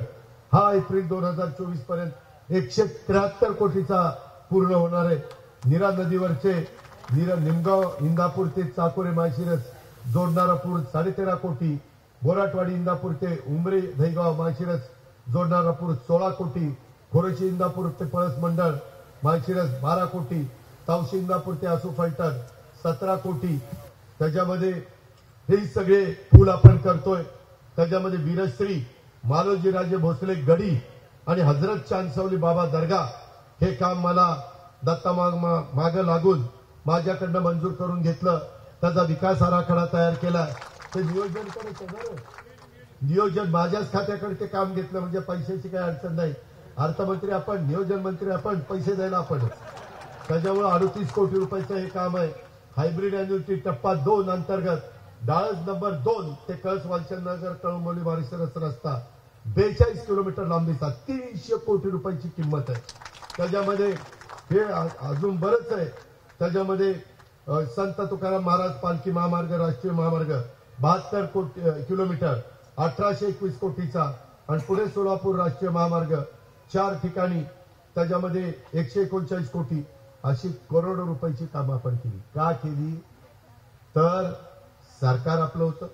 हा एप्रिल 2024 पर्यंत 173 कोटीचा पूर्ण होणार आहे. नीरा नदीवरचे निमगाव, इंदापूर ते चाकोरे, माळशिरस जोडणारा पूल 13.5 कोटी. बोराटवाडी, इंदापूर ते उमरे, दहीगाव, माळशिरस जोडणारा पूल 16 कोटी. खोरशी, इंदापूर ते पळस मंडळ, माळशिरस 12 कोटी. तावशी, इंदापूर ते आसू, फलटण 17 कोटी. त्याच्यामध्ये हे सगळे पूल आपण करतोय. त्याच्यामध्ये वीरश्री, मालोजी राजे भोसले गडी आणि हजरत चांदसवली बाबा दर्गा हे काम मला दत्ता मागं लागून माझ्याकडनं मंजूर करून घेतलं. त्याचा विकास आराखडा तयार केला. ते नियोजन करायचं, नियोजन माझ्याच खात्याकडे ते काम घेतलं म्हणजे पैशाची काही अडचण नाही. अर्थमंत्री आपण, नियोजन मंत्री आपण, पैसे द्यायला आपणच. त्याच्यामुळे 38 कोटी रुपयाचं हे काम आहे. हायब्रिड अॅन्युइटी टप्पा 2 अंतर्गत डाळज नंबर 2 ते कळस वालचंदनगर कळंबोली मारिसरस रस्ता 42 किलोमीटर लांबीचा 300 कोटी रुपयाची किंमत आहे. त्याच्यामध्ये हे अजून बरंच आहे. त्याच्यामध्ये संत तुकाराम महाराज पालखी महामार्ग, राष्ट्रीय महामार्ग 72 किलोमीटर 1821 कोटीचा आणि पुणे सोलापूर राष्ट्रीय महामार्ग 4 ठिकाणी त्याच्यामध्ये 139 कोटी अशी करोडो रुपयाची कामं आपण केली. का केली? तर सरकार आपलं होतं,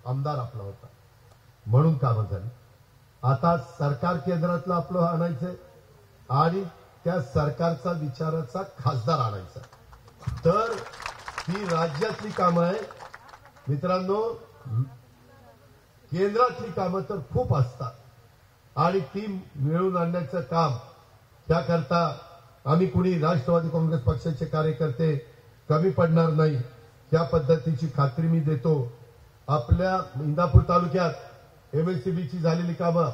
आमदार आपला होता म्हणून कामं झाली. आता सरकार केंद्रातलं आपलं आणायचंय आणि त्या सरकारचा विचाराचा खासदार आणायचा. तर ही राज्यातली कामं आहे मित्रांनो. केंद्रातली कामं तर खूप असतात आणि ती मिळवून आणण्याचं काम त्याकरता आम्ही कुणी राष्ट्रवादी काँग्रेस पक्षाचे कार्यकर्ते कमी पडणार नाही त्या पद्धतीची खात्री मी देतो. आपल्या इंदापूर तालुक्यात एमएससीबीची झालेली कामं,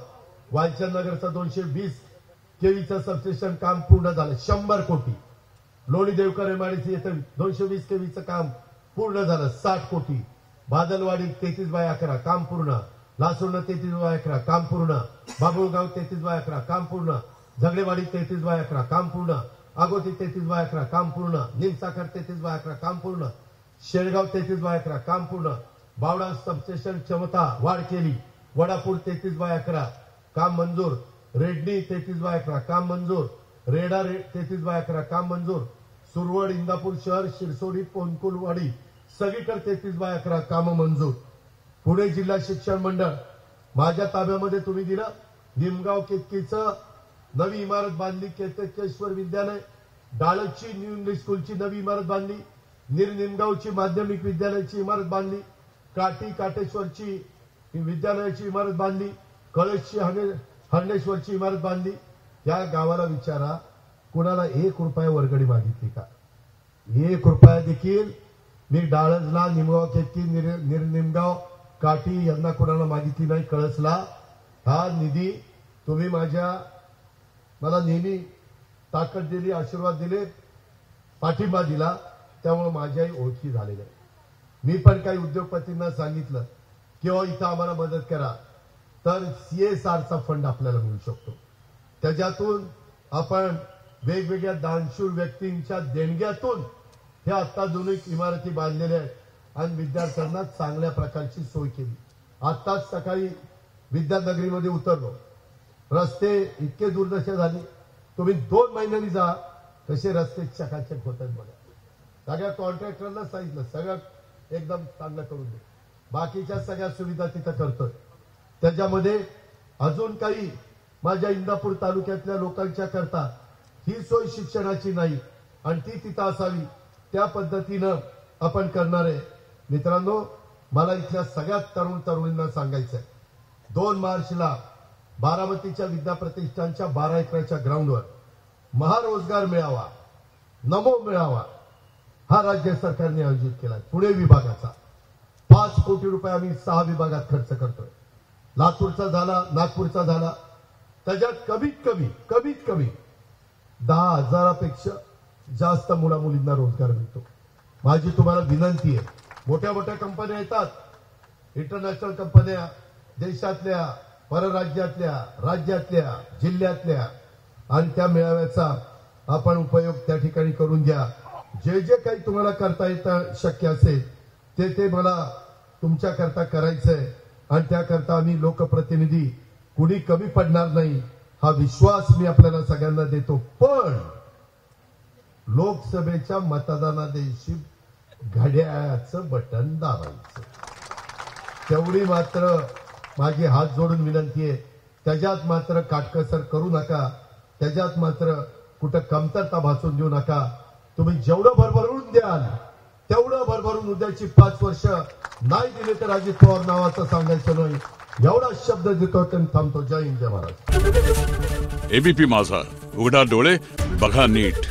वालचंदनगरचा 220 केव्हीचं सबस्टेशन काम पूर्ण झालं 100 कोटी. लोणी देवकर एमआयडीसी येथे 220 केव्हीचं काम पूर्ण झालं 60 कोटी. बादलवाडी 33/11 काम पूर्ण. लासूर्ण 33/11 काम पूर्ण. बाबुळगाव 33/11 काम पूर्ण. झगडेवाडी 33/11 काम पूर्ण. आगोती 33/11 काम पूर्ण. निमसाखर 33/11 काम पूर्ण. शेळगाव 33/11 काम पूर्ण. बावडा सबस्टेशन क्षमता वाढ केली. वडापूर 33/11 काम मंजूर. रेडणी 33/11 काम मंजूर. रेडा 33/11 काम मंजूर. सुरवड, इंदापूर शहर, शिरसोडी, पोनकुलवाडी सगळीकडे 33/11 काम मंजूर. पुणे जिल्हा शिक्षण मंडळ माझ्या ताब्यामध्ये तुम्ही दिलं. निमगाव केतकीचं नवी इमारत बांधली. केतकेश्वर विद्यालय, डाळची न्यू इंग्लिश स्कूलची नवी इमारत बांधली. निमगावची माध्यमिक विद्यालयाची इमारत बांधली. काटेश्वरची विद्यालयाची इमारत बांधली. कळसची हरणेश्वरची इमारत बांधली. या गावाला विचारा कुणाला 1 रुपया वर्गणी मागितली का? 1 रुपया देखील मी डाळजला, निमगाव केतकी, निमगाव काठी यांना कुणाला मागितली नाही. कळसला हा निधी तुम्ही मला नेहमी ताकद दिली, आशीर्वाद दिले, पाठिंबा दिला, त्यामुळे माझ्याही ओळखी झालेल्या. मी पण काही उद्योगपतींना सांगितलं किंवा इथं आम्हाला मदत करा तर CSRचा फंड आपल्याला मिळू शकतो. त्याच्यातून आपण वेगवेगळ्या दानशूर व्यक्तींच्या देणग्यातून हे आता दोन्ही इमारती बांधलेल्या आहेत आणि विद्यार्थ्यांना चांगल्या प्रकारची सोय केली. आताच सकाळी विद्यानगरीमध्ये उतरलो. रस्ते इतके दुर्दशा झाली. तुम्ही 2 महिन्यांनी जा कसे रस्ते चकाचक होतात बघा. सगळ्या कॉन्ट्रॅक्टरला सांगितलं सगळं एकदम चांगलं करून दे. बाकीच्या सगळ्या सुविधा तिथं करतोय. त्याच्यामध्ये अजून काही माझ्या इंदापूर तालुक्यातल्या लोकांच्या करता ही सोय शिक्षणाची नाही आणि ती तिथं असावी त्या पद्धतीनं आपण करणार आहे. मित्रांनो, मला इथल्या सगळ्या तरुणींना सांगायचं आहे 2 मार्चला बारामतीच्या विद्या प्रतिष्ठानच्या 12 एकराच्या ग्राउंडवर महारोजगार मेळावा, नमो मेळावा हा राज्य सरकारने आयोजित केला. पुणे विभागाचा 5 कोटी रुपये आम्ही 6 विभागात खर्च करतोय. लातूरचा झाला, नागपूरचा झाला. त्याच्यात कमीत कमी 10,000पेक्षा जास्त मुलामुलींना रोजगार मिळतो. माझी तुम्हाला विनंती आहे, मोठ्या मोठ्या कंपन्या येतात, इंटरनॅशनल कंपन्या, देशातल्या, परराज्यातल्या, राज्यातल्या, जिल्ह्यातल्या, आणि त्या मेळाव्याचा आपण उपयोग त्या ठिकाणी करून घ्या. जे काही तुम्हाला करता येतं शक्य असेल ते मला तुमच्याकरता करायचंय आणि त्याकरता आम्ही लोकप्रतिनिधी कुणी कमी पडणार नाही हा विश्वास मी आपल्याला सगळ्यांना देतो. पण लोकसभेच्या मतदानादिवशी घड्याळाचं बटन दाबायचं तेवढी मात्र माझी हात जोडून विनंती आहे. त्याच्यात मात्र काटकसर करू नका. त्याच्यात मात्र कुठं कमतरता भासून देऊ नका. तुम्ही जेवढं भरभरून द्याल तेवढं भरभरून उद्याची 5 वर्ष नाही दिले तर अजित पवार नावाचं सांगायचं नाही. एवढा शब्द देतो आणि थांबतो. जय हिंद, जय महाराज. एबीपी माझा, उघडा डोळे बघा नीट.